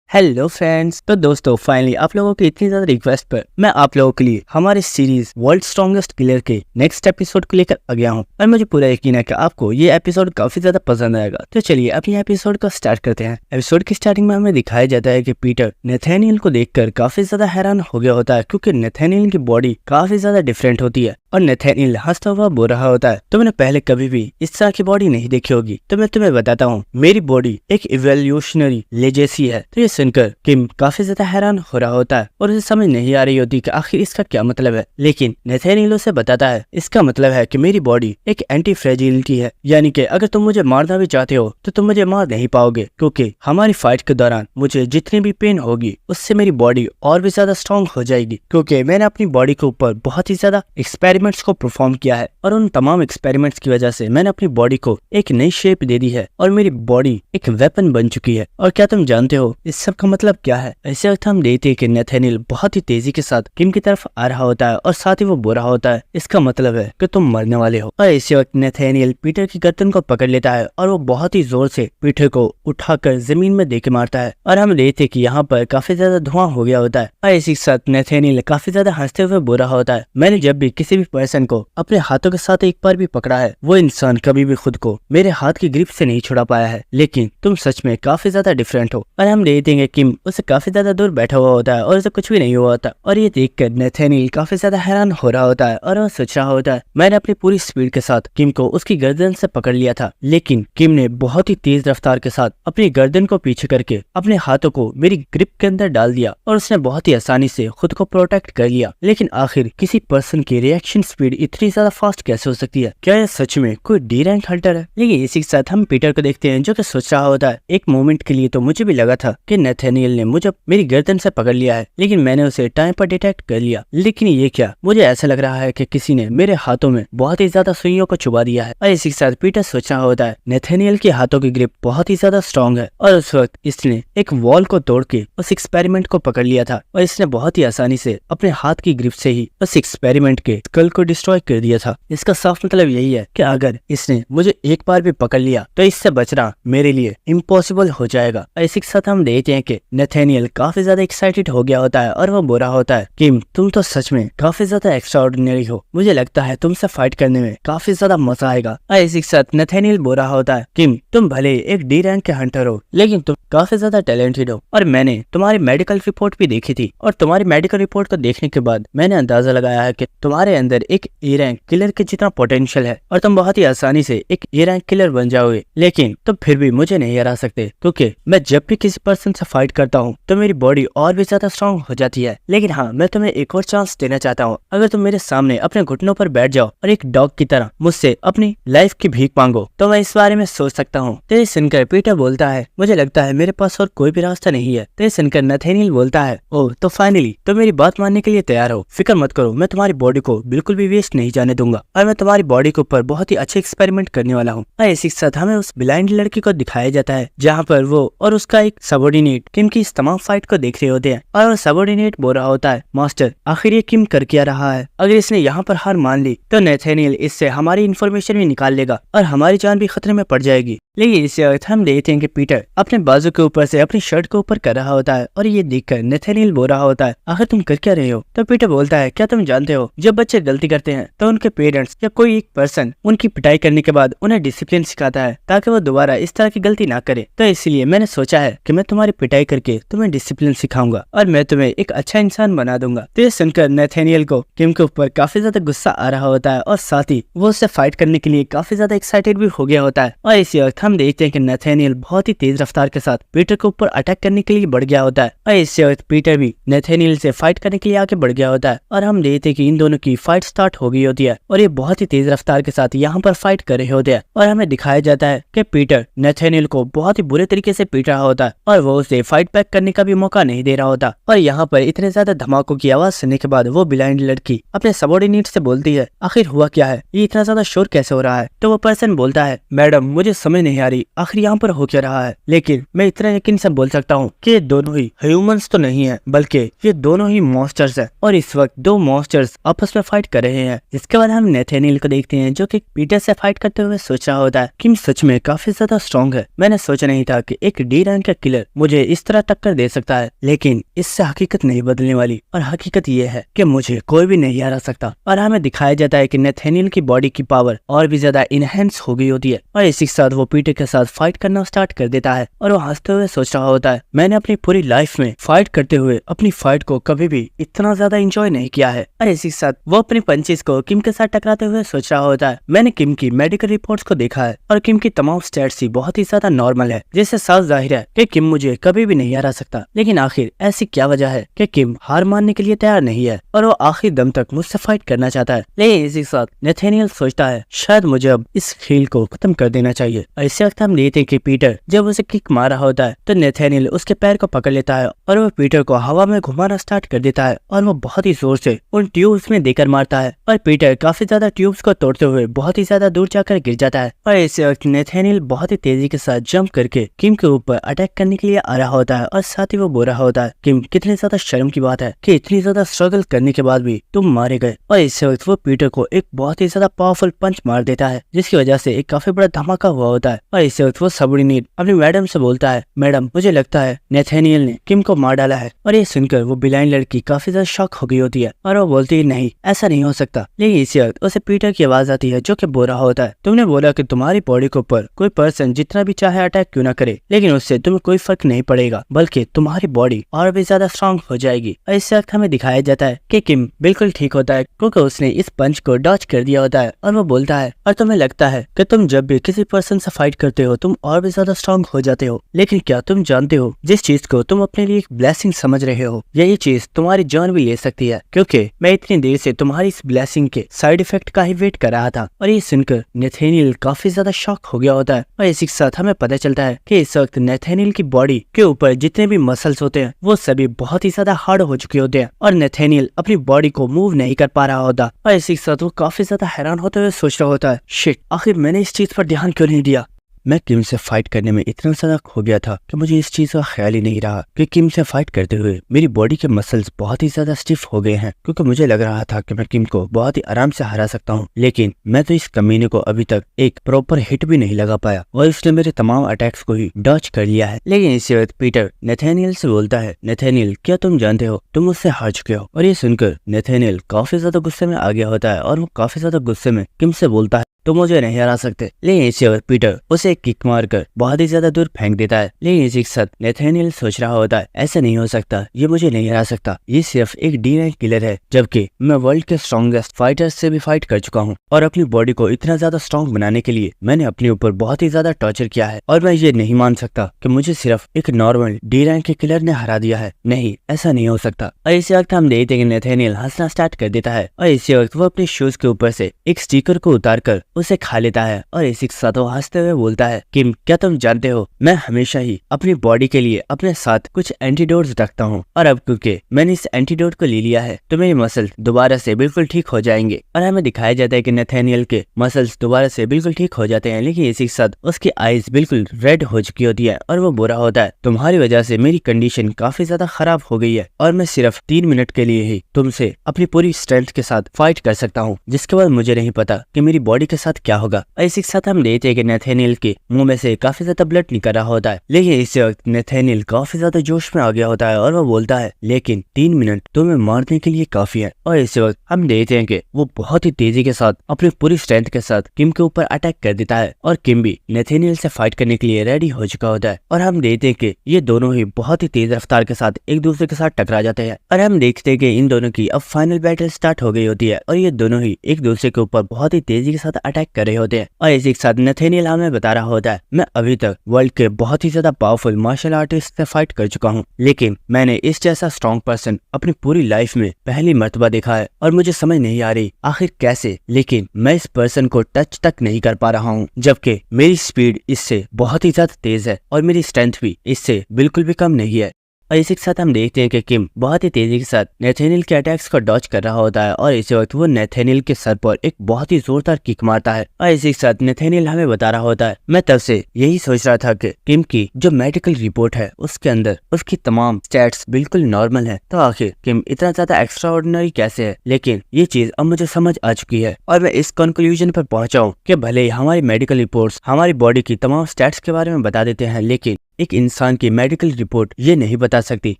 Hello friends. तो दोस्तों finally आप लोगों की इतनी ज्यादा रिक्वेस्ट पर मैं आप लोगों के लिए हमारे सीरीज वर्ल्ड स्ट्रॉन्गेस्ट किलर के नेक्स्ट एपिसोड को लेकर आ गया हूं और मुझे पूरा यकीन है कि आपको ये एपिसोड काफी ज्यादा पसंद आएगा। तो चलिए अपनी एपिसोड को स्टार्ट करते हैं। एपिसोड की स्टार्टिंग में हमें दिखाया जाता है कि पीटर नेथानियल को देखकर काफी ज्यादा हैरान हो गया होता है क्योंकि नेथानियल की बॉडी काफी ज्यादा डिफरेंट होती है और नेथानियल हंसता हुआ बोल रहा होता है, तुमने पहले कभी भी इस तरह की बॉडी नहीं देखी होगी। तो मैं तुम्हें बताता हूँ, मेरी बॉडी एक इवोल्यूशनरी लेजेसी है। तो ये सुनकर किम काफी ज्यादा हैरान हो रहा होता है और उसे समझ नहीं आ रही होती कि आखिर इसका क्या मतलब है। लेकिन नेथानियल उसे बताता है इसका मतलब है कि मेरी बॉडी एक एंटी फ्रेजिलिटी है, यानी कि अगर तुम मुझे मारना भी चाहते हो तो तुम मुझे मार नहीं पाओगे क्योंकि हमारी फाइट के दौरान मुझे जितनी भी पेन होगी उससे मेरी बॉडी और भी ज्यादा स्ट्रॉन्ग हो जाएगी क्योंकि मैंने अपनी बॉडी के ऊपर बहुत ही ज्यादा एक्सपेरिमेंट्स को परफॉर्म किया है और उन तमाम एक्सपेरिमेंट्स की वजह से मैंने अपनी बॉडी को एक नई शेप दे दी है और मेरी बॉडी एक वेपन बन चुकी है। और क्या तुम जानते हो इस सब का मतलब क्या है? ऐसे वक्त हम देखते हैं कि नेथानियल बहुत ही तेजी के साथ किम की तरफ आ रहा होता है और साथ ही वो बोल रहा होता है इसका मतलब है कि तुम मरने वाले हो। और इसी वक्त नेथानियल पीटर की गर्दन को पकड़ लेता है और वो बहुत ही जोर से पीटर को उठाकर जमीन में दे के मारता है और हम देखते हैं कि यहाँ पर काफी ज्यादा धुआं हो गया होता है। और इसी के साथ नेथानियल काफी ज्यादा हंसते हुए बोल रहा होता है, मैंने जब भी किसी भी पर्सन को अपने हाथों के साथ एक बार भी पकड़ा है वो इंसान कभी भी खुद को मेरे हाथ की ग्रिप से नहीं छुड़ा पाया है, लेकिन तुम सच में काफी ज्यादा डिफरेंट हो। और हम देखते हैं किम उसे काफी ज्यादा दूर बैठा हुआ होता है और उसे कुछ भी नहीं हुआ होता और ये देखकर नेथानियल काफी ज्यादा हैरान हो रहा होता है और वो सोच रहा होता है मैंने अपनी पूरी स्पीड के साथ किम को उसकी गर्दन से पकड़ लिया था, लेकिन किम ने बहुत ही तेज रफ्तार के साथ अपनी गर्दन को पीछे करके अपने हाथों को मेरी ग्रिप के अंदर डाल दिया और उसने बहुत ही आसानी से खुद को प्रोटेक्ट कर लिया। लेकिन आखिर किसी पर्सन की रिएक्शन स्पीड इतनी ज्यादा फास्ट कैसे हो सकती है? क्या यह सच में कोई डी रैंक हंटर है? लेकिन इसी के साथ हम पीटर को देखते हैं जो कि सोच रहा होता है एक मोमेंट के लिए तो मुझे भी लगा था कि नेथानियल ने मुझे मेरी गर्दन से पकड़ लिया है, लेकिन मैंने उसे टाइम पर डिटेक्ट कर लिया। लेकिन ये क्या, मुझे ऐसा लग रहा है कि किसी ने मेरे हाथों में बहुत ही ज्यादा सुइयों को चुबा दिया है। और इसी के साथ पीटर सोच रहा होता है नेथानियल के हाथों की ग्रिप बहुत ही ज्यादा स्ट्रॉन्ग है और उस वक्त इसने एक वॉल को तोड़ के उस एक्सपेरिमेंट को पकड़ लिया था और इसने बहुत ही आसानी से अपने हाथ की ग्रिप से ही उस एक्सपेरिमेंट के स्कल को डिस्ट्रॉय कर दिया था। इसका साफ मतलब यही है कि अगर इसने मुझे एक बार भी पकड़ लिया तो इससे बचना मेरे लिए इम्पॉसिबल हो जाएगा। और इसी के साथ हम देखते हैं कि नेथानियल काफी ज्यादा एक्साइटेड हो गया होता है और वो बोल रहा होता है किम तुम तो सच में काफी ज्यादा एक्स्ट्राऑर्डिनरी हो, मुझे लगता है तुमसे फाइट करने में काफी ज्यादा मजा आएगा। और इसी के साथ नेथानियल बोल रहा होता है किम तुम भले एक डी रैंक के हंटर हो लेकिन तुम काफी ज्यादा टैलेंटेड हो और मैंने तुम्हारी मेडिकल रिपोर्ट भी देखी थी और तुम्हारी मेडिकल रिपोर्ट को देखने के बाद मैंने अंदाजा लगाया है कि तुम्हारे अंदर एक ए रैंक किलर के जितना पोटेंशियल है और तुम बहुत ही आसानी से एक ए रैंक किलर बन जाओगे। लेकिन तुम फिर भी मुझे नहीं हरा सकते क्योंकि मैं जब भी किसी पर्सन से फाइट करता हूँ तो मेरी बॉडी और भी ज्यादा स्ट्रॉन्ग हो जाती है। लेकिन हाँ, मैं तुम्हें एक और चांस देना चाहता हूँ, अगर तुम मेरे सामने अपने घुटनों पर बैठ जाओ और एक डॉग की तरह मुझसे अपनी लाइफ की भीख मांगो तो मैं इस बारे में सोच सकता हूँ। तो ये सुनकर पीटर बोलता है मुझे लगता है मेरे पास और कोई भी रास्ता नहीं है। तो ये सुनकर नेथानियल बोलता है ओह तो फाइनली तो मेरी बात मानने के लिए तैयार हो, फिक्र मत करो, मैं तुम्हारी बॉडी को बिल्कुल भी वेस्ट नहीं जाने दूंगा और मैं तुम्हारी बॉडी के ऊपर बहुत ही अच्छे एक्सपेरिमेंट करने वाला हूँ। और इसी के साथ हमें उस ब्लाइंड लड़की को दिखाया जाता है जहाँ पर वो और उसका एक सबॉर्डिनेट किम की इस तमाम फाइट को देख रहे होते हैं और वो सबॉर्डिनेट बोल रहा होता है मास्टर आखिर ये किम कर क्या रहा है? अगर इसने यहाँ पर हार मान ली तो नेथानियल इससे हमारी इन्फॉर्मेशन भी निकाल लेगा और हमारी जान भी खतरे में पड़ जाएगी। लेकिन इस वक्त हम देखते हैं कि पीटर अपने बाजू के ऊपर से अपनी शर्ट के ऊपर कर रहा होता है और ये देखकर नेथानियल बोल रहा होता है आखिर तुम कर क्या रहे हो? तो पीटर बोलता है क्या तुम जानते हो जब बच्चे गलती करते हैं तो उनके पेरेंट्स या कोई एक पर्सन उनकी पिटाई करने के बाद उन्हें डिसिप्लिन सिखाता है ताकि वो दोबारा इस तरह की गलती ना करे। तो इसलिए मैंने सोचा है कि मैं तुम्हारी पिटाई करके तुम्हें डिसिप्लिन सिखाऊंगा और मैं तुम्हें एक अच्छा इंसान बना दूंगा। तो ये सुनकर नेथानियल को किम के ऊपर काफी ज्यादा गुस्सा आ रहा होता है और साथ ही वो उससे फाइट करने के लिए काफी ज्यादा एक्साइटेड भी हो गया होता है। और इसी वक्त हम देखते हैं कि नेथानियल बहुत ही तेज रफ्तार के साथ पीटर के ऊपर अटैक करने के लिए बढ़ गया होता है और इसी वक्त पीटर भी नेथानियल से फाइट करने के लिए आगे बढ़ गया होता है और हम देखते हैं कि इन दोनों की फाइट स्टार्ट हो गई होती है और ये बहुत ही तेज रफ्तार के साथ यहाँ पर फाइट कर रहे होते हैं। और हमें दिखाया जाता है कि पीटर नेथानियल को बहुत ही बुरे तरीके से पीट रहा होता है और वो उसे फाइट बैक करने का भी मौका नहीं दे रहा होता। और यहाँ पर इतने ज्यादा धमाकों की आवाज सुनने के बाद वो ब्लाइंड लड़की अपने सबॉर्डिनेट से बोलती है आखिर हुआ क्या है, ये इतना ज्यादा शोर कैसे हो रहा है? तो वो पर्सन बोलता है मैडम मुझे समझ नहीं आ रही आखिर यहाँ पर हो क्या रहा है, लेकिन मैं इतना यकीन से बोल सकता हूँ कि ये दोनों ही ह्यूमंस तो नहीं है बल्कि ये दोनों ही मॉन्स्टर्स है और इस वक्त दो मॉन्स्टर्स आपस में फाइट फाइट कर रहे हैं। जिसके बाद हम नेथेनियल को देखते हैं जो कि पीटर से फाइट करते हुए सोच रहा होता है किम सच में काफी ज्यादा स्ट्रॉन्ग है। मैंने सोचा नहीं था कि एक डी रैंक का किलर मुझे इस तरह टक्कर दे सकता है, लेकिन इससे हकीकत नहीं बदलने वाली और हकीकत ये है कि मुझे कोई भी नहीं हरा सकता। और हमें दिखाया जाता है कि नेथेनियल की बॉडी की पावर और भी ज्यादा इनहेंस हो गई होती है और इसी के साथ वो पीटर के साथ फाइट करना स्टार्ट कर देता है और वो हंसते हुए सोच रहा होता है मैंने अपनी पूरी लाइफ में फाइट करते हुए अपनी फाइट को कभी भी इतना ज्यादा एंजॉय नहीं किया है। और इसी के साथ वो अपनी पंचेस को किम के साथ टकराते हुए सोच रहा होता है मैंने किम की मेडिकल रिपोर्ट्स को देखा है और किम की तमाम स्टेट्स ही बहुत ही ज्यादा नॉर्मल है, जिससे साफ जाहिर है कि किम मुझे कभी भी नहीं हरा सकता। लेकिन आखिर ऐसी क्या वजह है कि किम हार मानने के लिए तैयार नहीं है और वो आखिर दम तक मुझसे फाइट करना चाहता है। लेकिन इसी के साथ नेथेनियल सोचता है शायद मुझे अब इस खेल को खत्म कर देना चाहिए। और इसी वक्त हम देखते हैं कि पीटर जब उसे किक मार रहा होता है तो नेथेनियल उसके पैर को पकड़ लेता है और वो पीटर को हवा में घुमाना स्टार्ट कर देता है और वो बहुत ही जोर से उन ट्यूब्स में देकर मारता है और पीटर काफी ज्यादा ट्यूब्स को तोड़ते हुए बहुत ही ज्यादा दूर जाकर गिर जाता है। और इसी वक्त नेथेनियल बहुत ही तेजी के साथ जंप करके किम के ऊपर अटैक करने के लिए आ रहा होता है और साथ ही वो बोल रहा होता है किम कितनी ज्यादा शर्म की बात है कि इतनी ज्यादा स्ट्रगल करने के बाद भी तुम मारे गए। और इसी वक्त वो पीटर को एक बहुत ही ज्यादा पावरफुल पंच मार देता है जिसकी वजह से एक काफी बड़ा धमाका हुआ होता है। और इसी वक्त वो सबॉर्डिनेट अपनी मैडम से बोलता है मैडम मुझे लगता है नेथेनियल ने किम को मार डाला है। और ये सुनकर वो ब्लाइंड लड़की काफी ज्यादा शॉक हो गई होती है और वो बोलती है नहीं ऐसा नहीं हो सकता। लेकिन इसी वक्त उसे पीटर की आवाज आती है जो कि बोल रहा होता है तुमने बोला कि तुम्हारी बॉडी के ऊपर कोई पर्सन जितना भी चाहे अटैक क्यों ना करे लेकिन उससे तुम्हें कोई फर्क नहीं पड़ेगा बल्कि तुम्हारी बॉडी और भी ज्यादा स्ट्रांग हो जाएगी। और इस वक्त हमें दिखाया जाता है कि किम बिल्कुल ठीक होता है क्योंकि उसने इस पंच को डॉच कर दिया होता है और वो बोलता है और तुम्हें लगता है कि तुम जब भी किसी पर्सन से फाइट करते हो तुम और भी ज्यादा स्ट्रांग हो जाते हो, लेकिन क्या तुम जानते हो जिस चीज को तुम अपने लिए एक ब्लेसिंग समझ रहे हो यही चीज तुम्हारी जान भी ले सकती है, क्योंकि मैं इतनी देर से तुम्हारी इस ब्लेसिंग के साइड इफेक्ट का ही वेट कर रहा था। और ये सुनकर नेथेनियल काफी ज्यादा शॉक हो गया होता है। और इसी के साथ हमें पता चलता है कि इस वक्त नेथेनियल की बॉडी के ऊपर जितने भी मसल्स होते हैं वो सभी बहुत ही ज्यादा हार्ड हो चुके होते हैं और नेथेनियल अपनी बॉडी को मूव नहीं कर पा रहा होता। और इसी के साथ वो काफी ज्यादा हैरान होते हुए सोच रहा होता है शिट आखिर मैंने इस चीज पर ध्यान क्यों नहीं दिया। मैं किम से फाइट करने में इतना ज्यादा खो गया था कि मुझे इस चीज का ख्याल ही नहीं रहा कि किम से फाइट करते हुए मेरी बॉडी के मसल्स बहुत ही ज्यादा स्टिफ हो गए हैं, क्योंकि मुझे लग रहा था कि मैं किम को बहुत ही आराम से हरा सकता हूँ। लेकिन मैं तो इस कमीने को अभी तक एक प्रॉपर हिट भी नहीं लगा पाया और इसने मेरे तमाम अटैक्स को ही डॉच कर लिया है। लेकिन इसी वक्त पीटर नेथेनियल से बोलता है नेथेनियल क्या तुम जानते हो तुम मुझसे हार चुके हो। और ये सुनकर नेथेनियल काफी ज्यादा गुस्से में आ गया होता है और वो काफी ज्यादा गुस्से में किम से बोलता है तो मुझे नहीं हरा सकते। लेकिन इसी वक्त पीटर उसे एक किक मारकर बहुत ही ज्यादा दूर फेंक देता है। लेकिन इसी के साथ नेथेनियल सोच रहा होता है ऐसा नहीं हो सकता, ये मुझे नहीं हरा सकता, ये सिर्फ एक डी रैंक किलर है जबकि मैं वर्ल्ड के स्ट्रॉन्गेस्ट फाइटर्स से भी फाइट कर चुका हूँ और अपनी बॉडी को इतना ज्यादा स्ट्रॉन्ग बनाने के लिए मैंने अपने ऊपर बहुत ही ज्यादा टॉर्चर किया है और मैं ये नहीं मान सकता कि मुझे सिर्फ एक नॉर्मल डी रैंक के किलर ने हरा दिया है। नहीं ऐसा नहीं हो सकता। और इसी वक्त हम देखते हैं कि नेथेनियल हंसना स्टार्ट कर देता है और इसी वक्त वो अपने शूज के ऊपर से एक स्टिकर को उतार कर उसे खा लेता है और इसी के साथ वो हंसते हुए बोलता है किम क्या तुम जानते हो मैं हमेशा ही अपनी बॉडी के लिए अपने साथ कुछ एंटीडोट्स रखता हूँ और अब क्योंकि मैंने इस एंटीडोट को ले लिया है तो मेरे मसल दोबारा से बिल्कुल ठीक हो जाएंगे। और हमें दिखाया जाता है कि नेथेनियल के मसल्स दोबारा से बिल्कुल ठीक हो जाते हैं, लेकिन इसी के साथ उसकी आईज बिल्कुल रेड हो चुकी होती है और वो बुरा होता है तुम्हारी वजह से मेरी कंडीशन काफी ज्यादा खराब हो गई है और मैं सिर्फ 3 मिनट के लिए ही तुमसे अपनी पूरी स्ट्रेंथ के साथ फाइट कर सकता हूँ, जिसके बाद मुझे नहीं पता कि मेरी बॉडी के साथ क्या होगा। इसी के साथ हम देखते हैं कि नेथेनियल के मुंह में से काफी ज्यादा ब्लड निकल रहा होता है। लेकिन इस वक्त नेथेनियल काफी ज्यादा जोश में आ गया होता है और वो बोलता है लेकिन 3 मिनट तुम्हें मारने के लिए काफी है। और इस वक्त हम देखते हैं कि वो बहुत ही तेजी के साथ अपनी पूरी स्ट्रेंथ के साथ किम के ऊपर अटैक कर देता है और किम भी नेथेनियल से फाइट करने के लिए रेडी हो चुका होता है। और हम देखते हैं कि ये दोनों ही बहुत ही तेज रफ्तार के साथ एक दूसरे के साथ टकरा जाते हैं और हम देखते हैं कि इन दोनों की अब फाइनल बैटल स्टार्ट हो गई होती है और ये दोनों ही एक दूसरे के ऊपर बहुत ही तेजी के साथ अटैक कर रहे होते हैं। और इसी के साथ नेथेनियल हमें बता रहा होता है मैं अभी तक वर्ल्ड के बहुत ही ज्यादा पावरफुल मार्शल आर्टिस्ट से फाइट कर चुका हूँ, लेकिन मैंने इस जैसा स्ट्रॉन्ग पर्सन अपनी पूरी लाइफ में पहली मर्तबा देखा है और मुझे समझ नहीं आ रही आखिर कैसे, लेकिन मैं इस पर्सन को टच तक नहीं कर पा रहा हूँ जबकि मेरी स्पीड इससे बहुत ही ज्यादा तेज है और मेरी स्ट्रेंथ भी इससे बिल्कुल भी कम नहीं है। और इसी के साथ हम देखते हैं कि किम बहुत ही तेजी के साथ नेथेनियल के अटैक्स को डॉज कर रहा होता है और इसी वक्त वो नेथेनियल के सर पर एक बहुत ही जोरदार किक मारता है। और इसी के साथ नेथेनियल हमें बता रहा होता है, मैं तब से यही सोच रहा था कि किम की जो मेडिकल रिपोर्ट है उसके अंदर उसकी तमाम स्टैट्स बिल्कुल नॉर्मल है, तो आखिर किम इतना ज्यादा एक्स्ट्रा ऑर्डिनरी कैसे है। लेकिन ये चीज अब मुझे समझ आ चुकी है और मैं इस कंक्लूजन पर पहुंचा हूं कि भले ही हमारी मेडिकल रिपोर्ट्स हमारी बॉडी की तमाम स्टैट्स के बारे में बता देते हैं, लेकिन एक इंसान की मेडिकल रिपोर्ट ये नहीं बता सकती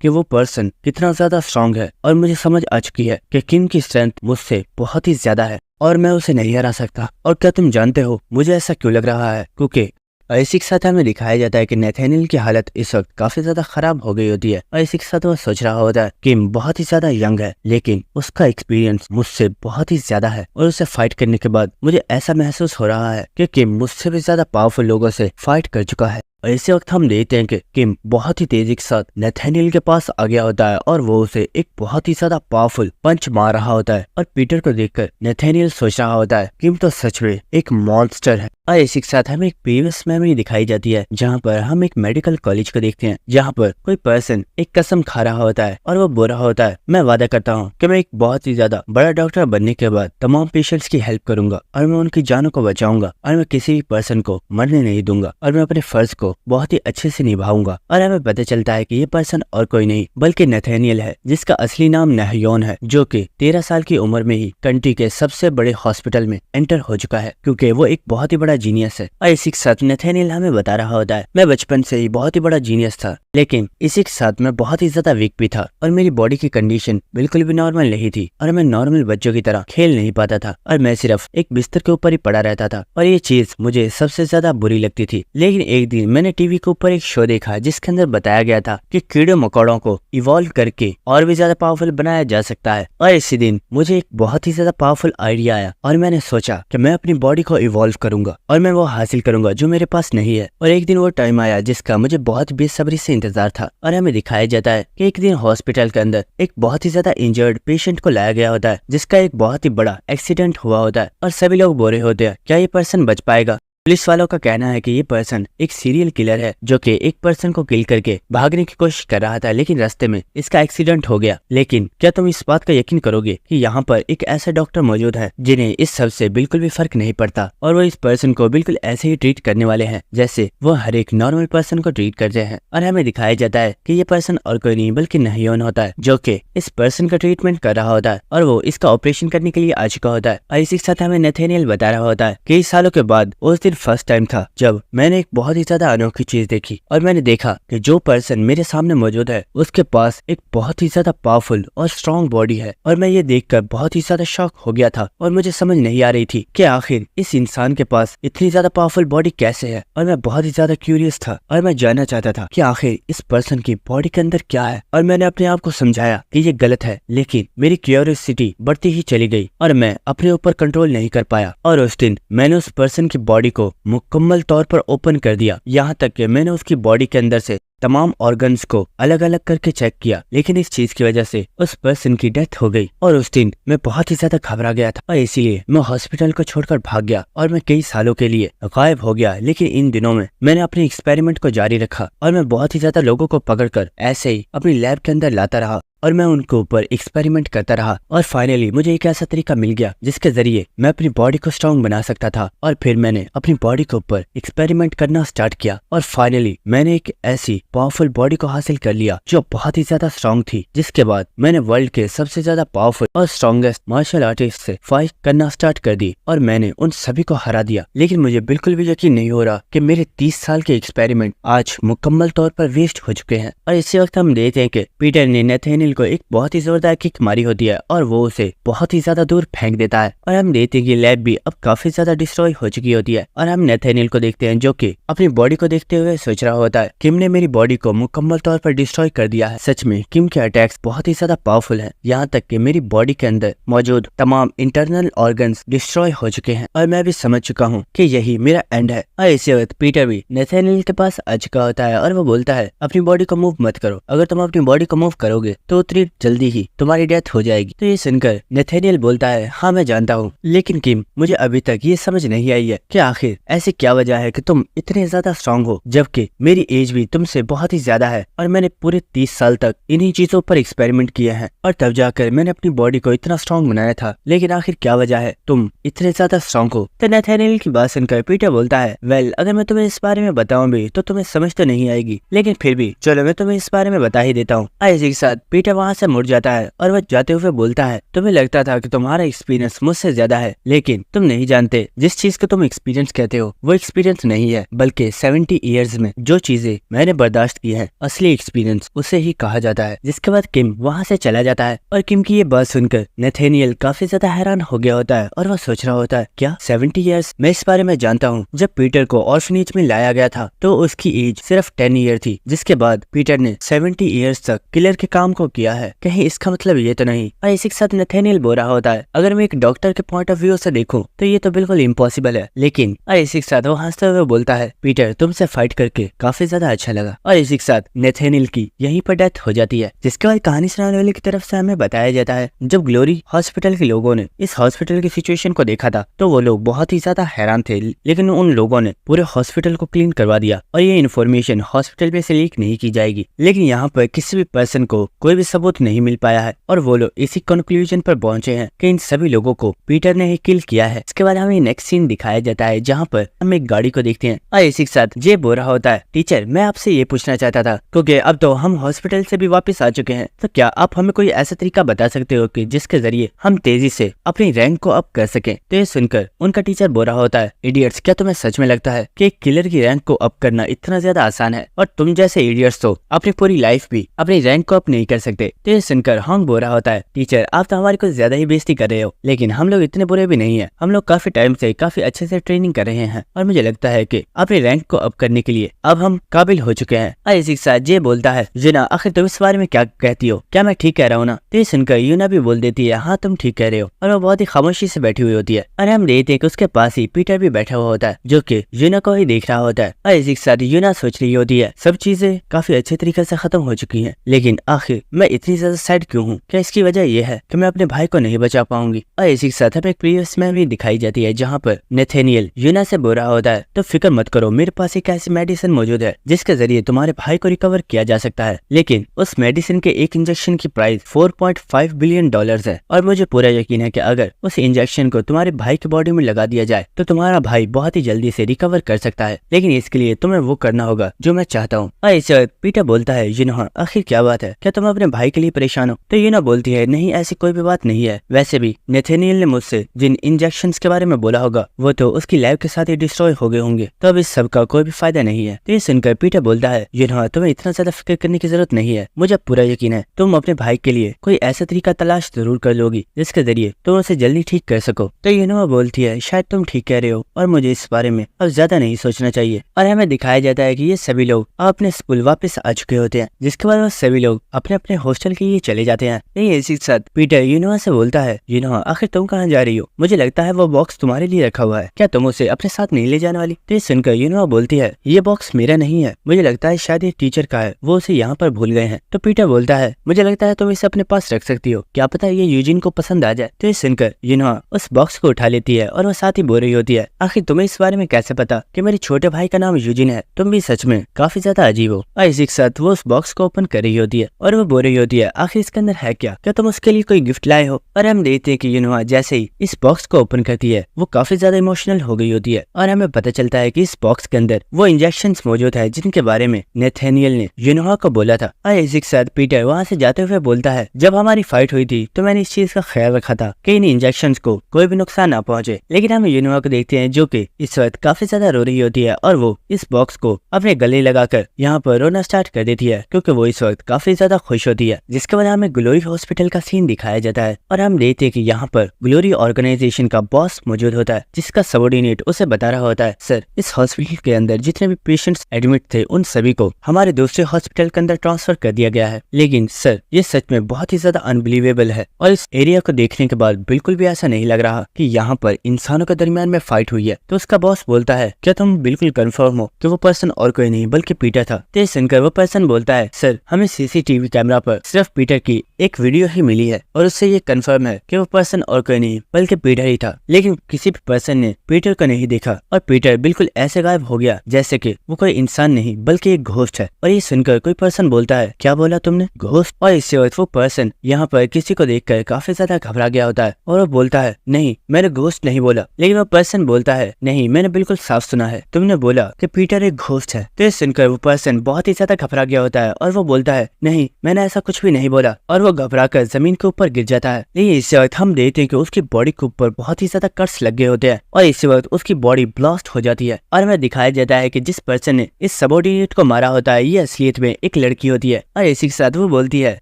कि वो पर्सन कितना ज्यादा स्ट्रांग है। और मुझे समझ आ चुकी है कि किम की स्ट्रेंथ मुझसे बहुत ही ज्यादा है और मैं उसे नहीं हरा सकता। और क्या तुम जानते हो मुझे ऐसा क्यों लग रहा है? क्योंकि इसी के साथ हमें दिखाया जाता है कि नेथेनियल की हालत इस वक्त काफी ज्यादा खराब हो गई होती है और इसी के साथ वो सोच रहा होता है किम बहुत ही ज्यादा यंग है, लेकिन उसका एक्सपीरियंस मुझसे बहुत ही ज्यादा है और उसे फाइट करने के बाद मुझे ऐसा महसूस हो रहा है कि किम मुझसे भी ज्यादा पावरफुल लोगों से फाइट कर चुका है। और इसी वक्त हम देखते हैं कि किम बहुत ही तेजी के साथ नेथेनियल के पास आ गया होता है और वो उसे एक बहुत ही ज्यादा पावरफुल पंच मार रहा होता है। और पीटर को देखकर नेथेनियल सोच रहा होता है किम तो सच में एक मॉन्स्टर है। और इसी के साथ हमें एक प्रीवियस मेमोरी दिखाई जाती है जहाँ पर हम एक मेडिकल कॉलेज को देखते हैं जहाँ पर कोई पर्सन एक कसम खा रहा होता है और वो बोल रहा होता है, मैं वादा करता हूँ कि मैं एक बहुत ही ज्यादा बड़ा डॉक्टर बनने के बाद तमाम पेशेंट्स की हेल्प करूंगा और मैं उनकी जानों को बचाऊंगा और मैं किसी भी पर्सन को मरने नहीं दूंगा और मैं अपने फर्ज को बहुत ही अच्छे से निभाऊंगा। और हमें पता चलता है कि ये पर्सन और कोई नहीं बल्कि नेथेनियल है, जिसका असली नाम नहयोन है, जो कि 13 साल की उम्र में ही कंट्री के सबसे बड़े हॉस्पिटल में एंटर हो चुका है क्योंकि वो एक बहुत ही बड़ा जीनियस है। और इसी के साथ नेथेनियल हमें बता रहा होता है, मैं बचपन से ही बहुत ही बड़ा जीनियस था, लेकिन इसी के साथ मैं बहुत ही ज्यादा वीक भी था और मेरी बॉडी की कंडीशन बिल्कुल भी नॉर्मल नहीं थी और मैं नॉर्मल बच्चों की तरह खेल नहीं पाता था और मैं सिर्फ एक बिस्तर के ऊपर ही पड़ा रहता था और ये चीज मुझे सबसे ज्यादा बुरी लगती थी। लेकिन एक दिन मैंने टीवी के ऊपर एक शो देखा जिसके अंदर बताया गया था कि कीड़े मकोड़ों को इवॉल्व करके और भी ज्यादा पावरफुल बनाया जा सकता है। और इसी दिन मुझे एक बहुत ही ज्यादा पावरफुल आइडिया आया और मैंने सोचा कि मैं अपनी बॉडी को इवॉल्व करूंगा और मैं वो हासिल करूंगा जो मेरे पास नहीं है। और एक दिन वो टाइम आया जिसका मुझे बहुत बेसब्री से इंतजार था और हमें दिखाया जाता है कि एक दिन हॉस्पिटल के अंदर एक बहुत ही ज्यादा इंजर्ड पेशेंट को लाया गया होता है जिसका एक बहुत ही बड़ा एक्सीडेंट हुआ होता है और सभी लोग बोल रहे होते हैं क्या ये पर्सन बच पाएगा। पुलिस वालों का कहना है कि ये पर्सन एक सीरियल किलर है जो कि एक पर्सन को किल करके भागने की कोशिश कर रहा था, लेकिन रास्ते में इसका एक्सीडेंट हो गया। लेकिन क्या तुम इस बात का यकीन करोगे कि यहाँ पर एक ऐसा डॉक्टर मौजूद है जिन्हें इस सब से बिल्कुल भी फर्क नहीं पड़ता और वो इस पर्सन को बिल्कुल ऐसे ही ट्रीट करने वाले हैं जैसे वो हर एक नॉर्मल पर्सन को ट्रीट करते हैं। और हमें दिखाया जाता है कि ये पर्सन और कोई नहीं बल्कि नहयोन होता है जो कि इस पर्सन का ट्रीटमेंट कर रहा होता है और वो इसका ऑपरेशन करने के लिए आ चुका होता है। और इसी के साथ हमें नेथेनियल बता रहा होता है कई सालों के बाद उस दिन फर्स्ट टाइम था जब मैंने एक बहुत ही ज्यादा अनोखी चीज देखी और मैंने देखा कि जो पर्सन मेरे सामने मौजूद है उसके पास एक बहुत ही ज्यादा पावरफुल और स्ट्रॉन्ग बॉडी है। और मैं ये देखकर बहुत ही ज्यादा शॉक हो गया था और मुझे समझ नहीं आ रही थी कि आखिर इस इंसान के पास इतनी ज्यादा पावरफुल बॉडी कैसे है। और मैं बहुत ही ज्यादा क्यूरियस था और मैं जानना चाहता था कि आखिर इस पर्सन की बॉडी के अंदर क्या है। और मैंने अपने आप को समझाया कि ये गलत है, लेकिन मेरी क्यूरियोसिटी बढ़ती ही चली गई और मैं अपने ऊपर कंट्रोल नहीं कर पाया। और उस दिन मैंने उस पर्सन की बॉडी को मुकम्मल तौर पर ओपन कर दिया, यहाँ तक कि मैंने उसकी बॉडी के अंदर से तमाम ऑर्गन्स को अलग अलग करके चेक किया, लेकिन इस चीज की वजह से उस पर्सन की डेथ हो गई। और उस दिन मैं बहुत ही ज्यादा घबरा गया था और इसीलिए मैं हॉस्पिटल को छोड़कर भाग गया और मैं कई सालों के लिए गायब हो गया। लेकिन इन दिनों में मैंने अपने एक्सपेरिमेंट को जारी रखा और मैं बहुत ही ज्यादा लोगों को पकड़कर ऐसे ही अपनी लैब के अंदर लाता रहा और मैं उनके ऊपर एक्सपेरिमेंट करता रहा। और फाइनली मुझे एक ऐसा तरीका मिल गया जिसके जरिए मैं अपनी बॉडी को स्ट्रॉन्ग बना सकता था। और फिर मैंने अपनी बॉडी के ऊपर एक्सपेरिमेंट करना स्टार्ट किया और फाइनली मैंने एक ऐसी पावरफुल बॉडी को हासिल कर लिया जो बहुत ही ज्यादा स्ट्रॉन्ग थी, जिसके बाद मैंने वर्ल्ड के सबसे ज्यादा पावरफुल और स्ट्रॉन्गेस्ट मार्शल आर्टिस्ट से फाइट करना स्टार्ट कर दी और मैंने उन सभी को हरा दिया। लेकिन मुझे बिल्कुल भी यकीन नहीं हो रहा कि मेरे 30 साल के एक्सपेरिमेंट आज मुकम्मल तौर पर वेस्ट हो चुके हैं। और इसी वक्त हम देखते हैं कि पीटर ने नेथेनियल को एक बहुत ही जोरदार किक मारी होती है और वो उसे बहुत ही ज्यादा दूर फेंक देता है। और हम देखते हैं कि लैब भी अब काफी ज्यादा डिस्ट्रॉय हो चुकी होती है और हम नेथेनियल को देखते हैं जो कि अपनी बॉडी को देखते हुए सोच रहा होता है, किम ने मेरी बॉडी को मुकम्मल तौर पर डिस्ट्रॉय कर दिया है। सच में किम के अटैक्स बहुत ही ज्यादा पावरफुल हैं, यहाँ तक कि मेरी बॉडी के अंदर मौजूद तमाम इंटरनल ऑर्गन्स डिस्ट्रॉय हो चुके हैं और मैं भी समझ चुका हूँ कि यही मेरा एंड है। और इसी वक्त पीटर भी नेथेनियल के पास आ चुका होता है और वो बोलता है अपनी बॉडी को मूव मत करो, अगर तुम अपनी बॉडी को मूव करोगे तो इतनी जल्दी ही तुम्हारी डेथ हो जाएगी। तो ये सुनकर नेथेनियल बोलता है, हाँ मैं जानता हूँ, लेकिन किम मुझे अभी तक ये समझ नहीं आई है कि आखिर ऐसी क्या वजह है कि तुम इतने ज्यादा स्ट्रांग हो, जबकि मेरी एज भी तुमसे बहुत ही ज्यादा है और मैंने पूरे 30 साल तक इन्हीं चीजों पर एक्सपेरिमेंट किए हैं और तब जाकर मैंने अपनी बॉडी को इतना स्ट्रांग बनाया था। लेकिन आखिर क्या वजह है तुम इतने ज्यादा स्ट्रांग हो? तो नेथेनियल की बात सुनकर पीटर बोलता है, वेल अगर मैं तुम्हें इस बारे में बताऊं भी तो तुम्हें समझ तो नहीं आएगी, लेकिन फिर भी चलो मैं तुम्हें इस बारे में बता ही देता हूँ। इसी के साथ पीटर वहाँ से मुड़ जाता है और वह जाते हुए बोलता है, तुम्हें लगता था कि तुम्हारा एक्सपीरियंस मुझसे ज्यादा है, लेकिन तुम नहीं जानते जिस चीज को तुम एक्सपीरियंस कहते हो वो एक्सपीरियंस नहीं है, बल्कि 70 ईयर्स में जो चीजें मैंने बर्दाश्त की है असली एक्सपीरियंस उसे ही कहा जाता है। जिसके बाद किम वहाँ से चला जाता है और किम की ये बात सुनकर नेथेनियल काफी ज्यादा हैरान हो गया होता है और वह सोच रहा होता है, क्या 70 ईयर्स? मैं इस बारे में जानता हूँ। जब पीटर को ऑर्फनेज में लाया गया था तो उसकी एज सिर्फ 10 ईयर थी, जिसके बाद पीटर ने 70 ईयर्स तक किलर के काम को किया है। कहीं इसका मतलब ये तो नहीं? और इसी के साथ नेथेनियल बोल रहा होता है, अगर मैं एक डॉक्टर के पॉइंट ऑफ व्यू से देखूं तो ये तो बिल्कुल इम्पॉसिबल है, लेकिन और इसी के साथ वो हंसते हुए बोलता है, पीटर तुमसे फाइट करके काफी ज्यादा अच्छा लगा। और इसी के साथ नेथेनियल की यहीं पर डेथ हो जाती है। जिसके बाद कहानी सुनाने वाले की तरफ से हमें बताया जाता है, जब ग्लोरी हॉस्पिटल के लोगों ने इस हॉस्पिटल की सिचुएशन को देखा था तो वो लोग बहुत ही ज्यादा हैरान थे, लेकिन उन लोगों ने पूरे हॉस्पिटल को क्लीन करवा दिया और ये इन्फॉर्मेशन हॉस्पिटल में से लीक नहीं की जाएगी। लेकिन यहाँ पर किसी भी पर्सन को कोई भी सबूत नहीं मिल पाया है और वो लोग इसी कंक्लूजन पर पहुंचे हैं कि इन सभी लोगों को पीटर ने ही किल किया है। इसके बाद हमें नेक्स्ट सीन दिखाया जाता है जहाँ पर हम एक गाड़ी को देखते हैं और इसी के साथ जे बोल रहा होता है, टीचर मैं आपसे ये पूछना चाहता था, क्योंकि अब तो हम हॉस्पिटल से भी वापस आ चुके हैं, तो क्या आप हमें कोई ऐसा तरीका बता सकते हो कि जिसके जरिए हम तेजी से अपनी रैंक को अप कर सकें? तो ये सुनकर उनका टीचर बोल रहा होता है, इडियट्स क्या तुम्हें सच में लगता है कि एक किलर की रैंक को अप करना इतना ज्यादा आसान है? और तुम जैसे इडियट्स तो अपनी पूरी लाइफ भी अपनी रैंक को अप नहीं कर सकते। तो ये सुनकर हॉन्ग बोल रहा होता है, टीचर आप तो हमारी कुछ ज्यादा ही बेइज्जती कर रहे हो, लेकिन हम लोग इतने बुरे भी नहीं है, हम लोग काफी टाइम से काफी अच्छे से ट्रेनिंग कर रहे हैं और मुझे लगता है कि अपनी रैंक को अप करने के लिए अब हम काबिल हो चुके हैं। और इसी के साथ जे बोलता है, यूना आखिर तुम इस बारे में क्या कहती हो, क्या मैं ठीक कह रहा हूँ ना? तो ये सुनकर यूना भी बोल देती है, हाँ तुम ठीक कह रहे हो, और वो बहुत ही खामोशी से बैठी हुई होती है। और हम देखते हैं कि उसके पास ही पीटर भी बैठा हुआ होता है जो कि यूना को ही देख रहा होता है। और इसी के साथ यूना सोच रही होती है, सब चीजें काफी अच्छे तरीके से खत्म हो चुकी हैं, लेकिन आखिर मैं इतनी ज्यादा सैड क्यों हूँ? क्या इसकी वजह यह है कि मैं अपने भाई को नहीं बचा पाऊंगी? और इसी के साथ हमें एक प्रीवियस में भी दिखाई जाती है जहाँ पर नेथेनियल यूना से बोल रहा होता है, तो फिक्र मत करो, मेरे पास एक ऐसी मेडिसिन मौजूद है जिसके जरिए तुम्हारे भाई को रिकवर किया जा सकता है, लेकिन उस मेडिसिन के एक इंजेक्शन की प्राइस $4.5 बिलियन है। और मुझे पूरा यकीन है कि अगर उस इंजेक्शन को तुम्हारे भाई की बॉडी में लगा दिया जाए तो तुम्हारा भाई बहुत ही जल्दी से रिकवर कर सकता है, लेकिन इसके लिए तुम्हें वो करना होगा जो मैं चाहता हूँ। और इस वक्त पीटर बोलता है, यूना आखिर क्या बात है, क्या तुम अपने भाई के लिए परेशान हो? तो यूना बोलती है, नहीं ऐसी कोई भी बात नहीं है, वैसे भी नेथेनियल ने मुझसे जिन इंजेक्शंस के बारे में बोला होगा वो तो उसकी लाइफ के साथ ही डिस्ट्रॉय हो गए होंगे, तो अब इस सब का कोई भी फायदा नहीं है। तो ये सुनकर पीटर बोलता है, यूना तुम्हें इतना ज्यादा फिक्र करने की जरूरत नहीं है, मुझे पूरा यकीन है तुम अपने भाई के लिए कोई ऐसा तरीका तलाश जरूर कर लोगी जिसके जरिए तुम उसे जल्दी ठीक कर सको। तो यूना बोलती है, शायद तुम ठीक कह रहे हो और मुझे इस बारे में अब ज्यादा नहीं सोचना चाहिए। और हमें दिखाया जाता है कि ये सभी लोग अपने स्कूल वापस आ चुके होते हैं, जिसके बाद वो सभी लोग अपने अपने हॉस्टल के लिए चले जाते हैं। यही इसी के साथ पीटर यूना से बोलता है, यूना आखिर तुम कहाँ जा रही हो? मुझे लगता है वो बॉक्स तुम्हारे लिए रखा हुआ है, क्या तुम उसे अपने साथ नहीं ले जाने वाली? तो ये सुनकर यूना बोलती है, ये बॉक्स मेरा नहीं है, मुझे लगता है शायद ये टीचर का है, वो उसे यहाँ पर भूल गए हैं। तो पीटर बोलता है, मुझे लगता है तुम इसे अपने पास रख सकती हो, क्या पता ये यूजिन को पसंद आ जाए। तो ये सुनकर यूना उस बॉक्स को उठा लेती है और वो साथ ही बोल रही होती है, आखिर तुम्हें इस बारे में कैसे पता कि मेरे छोटे भाई का नाम यूजिन है? तुम भी सच में काफी ज्यादा अजीब हो। और इसी के साथ वो उस बॉक्स को ओपन कर रही होती है और वो बोल रही होती है, आखिर इसके अंदर है क्या तुम उसके लिए कोई गिफ्ट लाए हो? और हम देखते हैं कि यूना जैसे ही इस बॉक्स को ओपन करती है वो काफी ज्यादा इमोशनल हो गई होती है और हमें पता चलता है कि इस बॉक्स के अंदर वो इंजेक्शंस मौजूद है जिनके बारे में नेथेनियल ने यूना को बोला था। और इसी के साथ पीटर वहाँ से जाते हुए बोलता है, जब हमारी फाइट हुई थी तो मैंने इस चीज का ख्याल रखा था कि इन इंजेक्शंस को कोई भी नुकसान ना पहुंचे, लेकिन हम यूना को देखते हैं जो कि इस वक्त काफी ज्यादा रो रही होती है और वो इस बॉक्स को अपने गले लगाकर यहाँ पर रोना स्टार्ट कर देती है क्योंकि वो इस वक्त काफी ज्यादा खुश होती है। जिसके बाद हमें ग्लोरी हॉस्पिटल का सीन दिखाया जाता है और हम देखते हैं कि यहाँ पर ग्लोरी ऑर्गेनाइजेशन का बॉस मौजूद होता है जिसका सबॉर्डिनेट उसे बता रहा होता है, सर इस हॉस्पिटल के अंदर जितने भी पेशेंट्स एडमिट थे उन सभी को हमारे दूसरे हॉस्पिटल के अंदर ट्रांसफर कर दिया गया है, लेकिन सर ये सच में बहुत ही ज्यादा अनबिलीवेबल है और इस एरिया को देखने के बाद बिल्कुल भी ऐसा नहीं लग रहा कि यहाँ पर इंसानों के दरमियान में फाइट हुई है। तो उसका बॉस बोलता है, क्या तुम बिल्कुल कंफर्म हो कि वो पर्सन और कोई नहीं बल्कि पीटर था? तो सुनकर वो पर्सन बोलता है, सर हमें सीसीटीवी कैमरा पर सिर्फ पीटर की एक वीडियो ही मिली है और उससे ये कंफर्म है कि वो पर्सन और कोई नहीं बल्कि पीटर ही था। लेकिन किसी भी पर्सन ने पीटर को नहीं देखा और पीटर बिल्कुल ऐसे गायब हो गया जैसे कि वो कोई इंसान नहीं बल्कि एक घोस्ट है। और ये सुनकर कोई पर्सन बोलता है, क्या बोला तुमने, घोस्ट? और इससे वक्त वो पर्सन यहाँ पर किसी को देखकर काफी ज्यादा घबरा गया होता है और वो बोलता है, नहीं मैंने घोस्ट नहीं बोला। लेकिन वो पर्सन बोलता है, नहीं मैंने बिल्कुल साफ सुना है, तुमने बोला कि पीटर एक घोस्ट है। तो ये सुनकर वो पर्सन बहुत ही ज्यादा घबरा गया होता है और वो बोलता है, नहीं मैंने ऐसा कुछ भी नहीं बोला, और वो घबरा कर जमीन के ऊपर गिर जाता है। लेकिन इसी वक्त हम देखते हैं कि उसकी बॉडी के ऊपर बहुत ही ज्यादा कट्स लग गए होते हैं और इसी वक्त उसकी बॉडी ब्लास्ट हो जाती है और हमें दिखाया जाता है कि जिस पर्सन ने इस सबऑर्डिनेट को मारा होता है ये असलियत में एक लड़की होती है। और इसी के साथ वो बोलती है,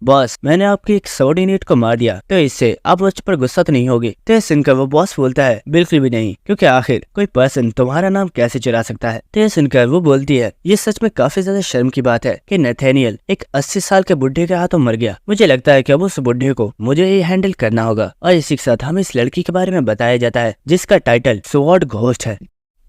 बॉस मैंने आपके एक सबऑर्डिनेट को मार दिया, तो इससे आप मुझ पर गुस्सा तो नहीं होगे? तो सुनकर वो बॉस बोलता है, बिल्कुल भी नहीं, क्योंकि आखिर कोई पर्सन तुम्हारा नाम कैसे चुरा सकता है? तो सुनकर वो बोलती है, ये सच में काफी ज्यादा शर्म की बात है कि नथानियल एक 80 साल के बुढ़े के हाथों मर गया। मुझे लगता है कि अब उस बुढ़े को मुझे ही हैंडल करना होगा। और इसी के साथ हमें इस लड़की के बारे में बताया जाता है जिसका टाइटल स्वॉर्ड घोस्ट है।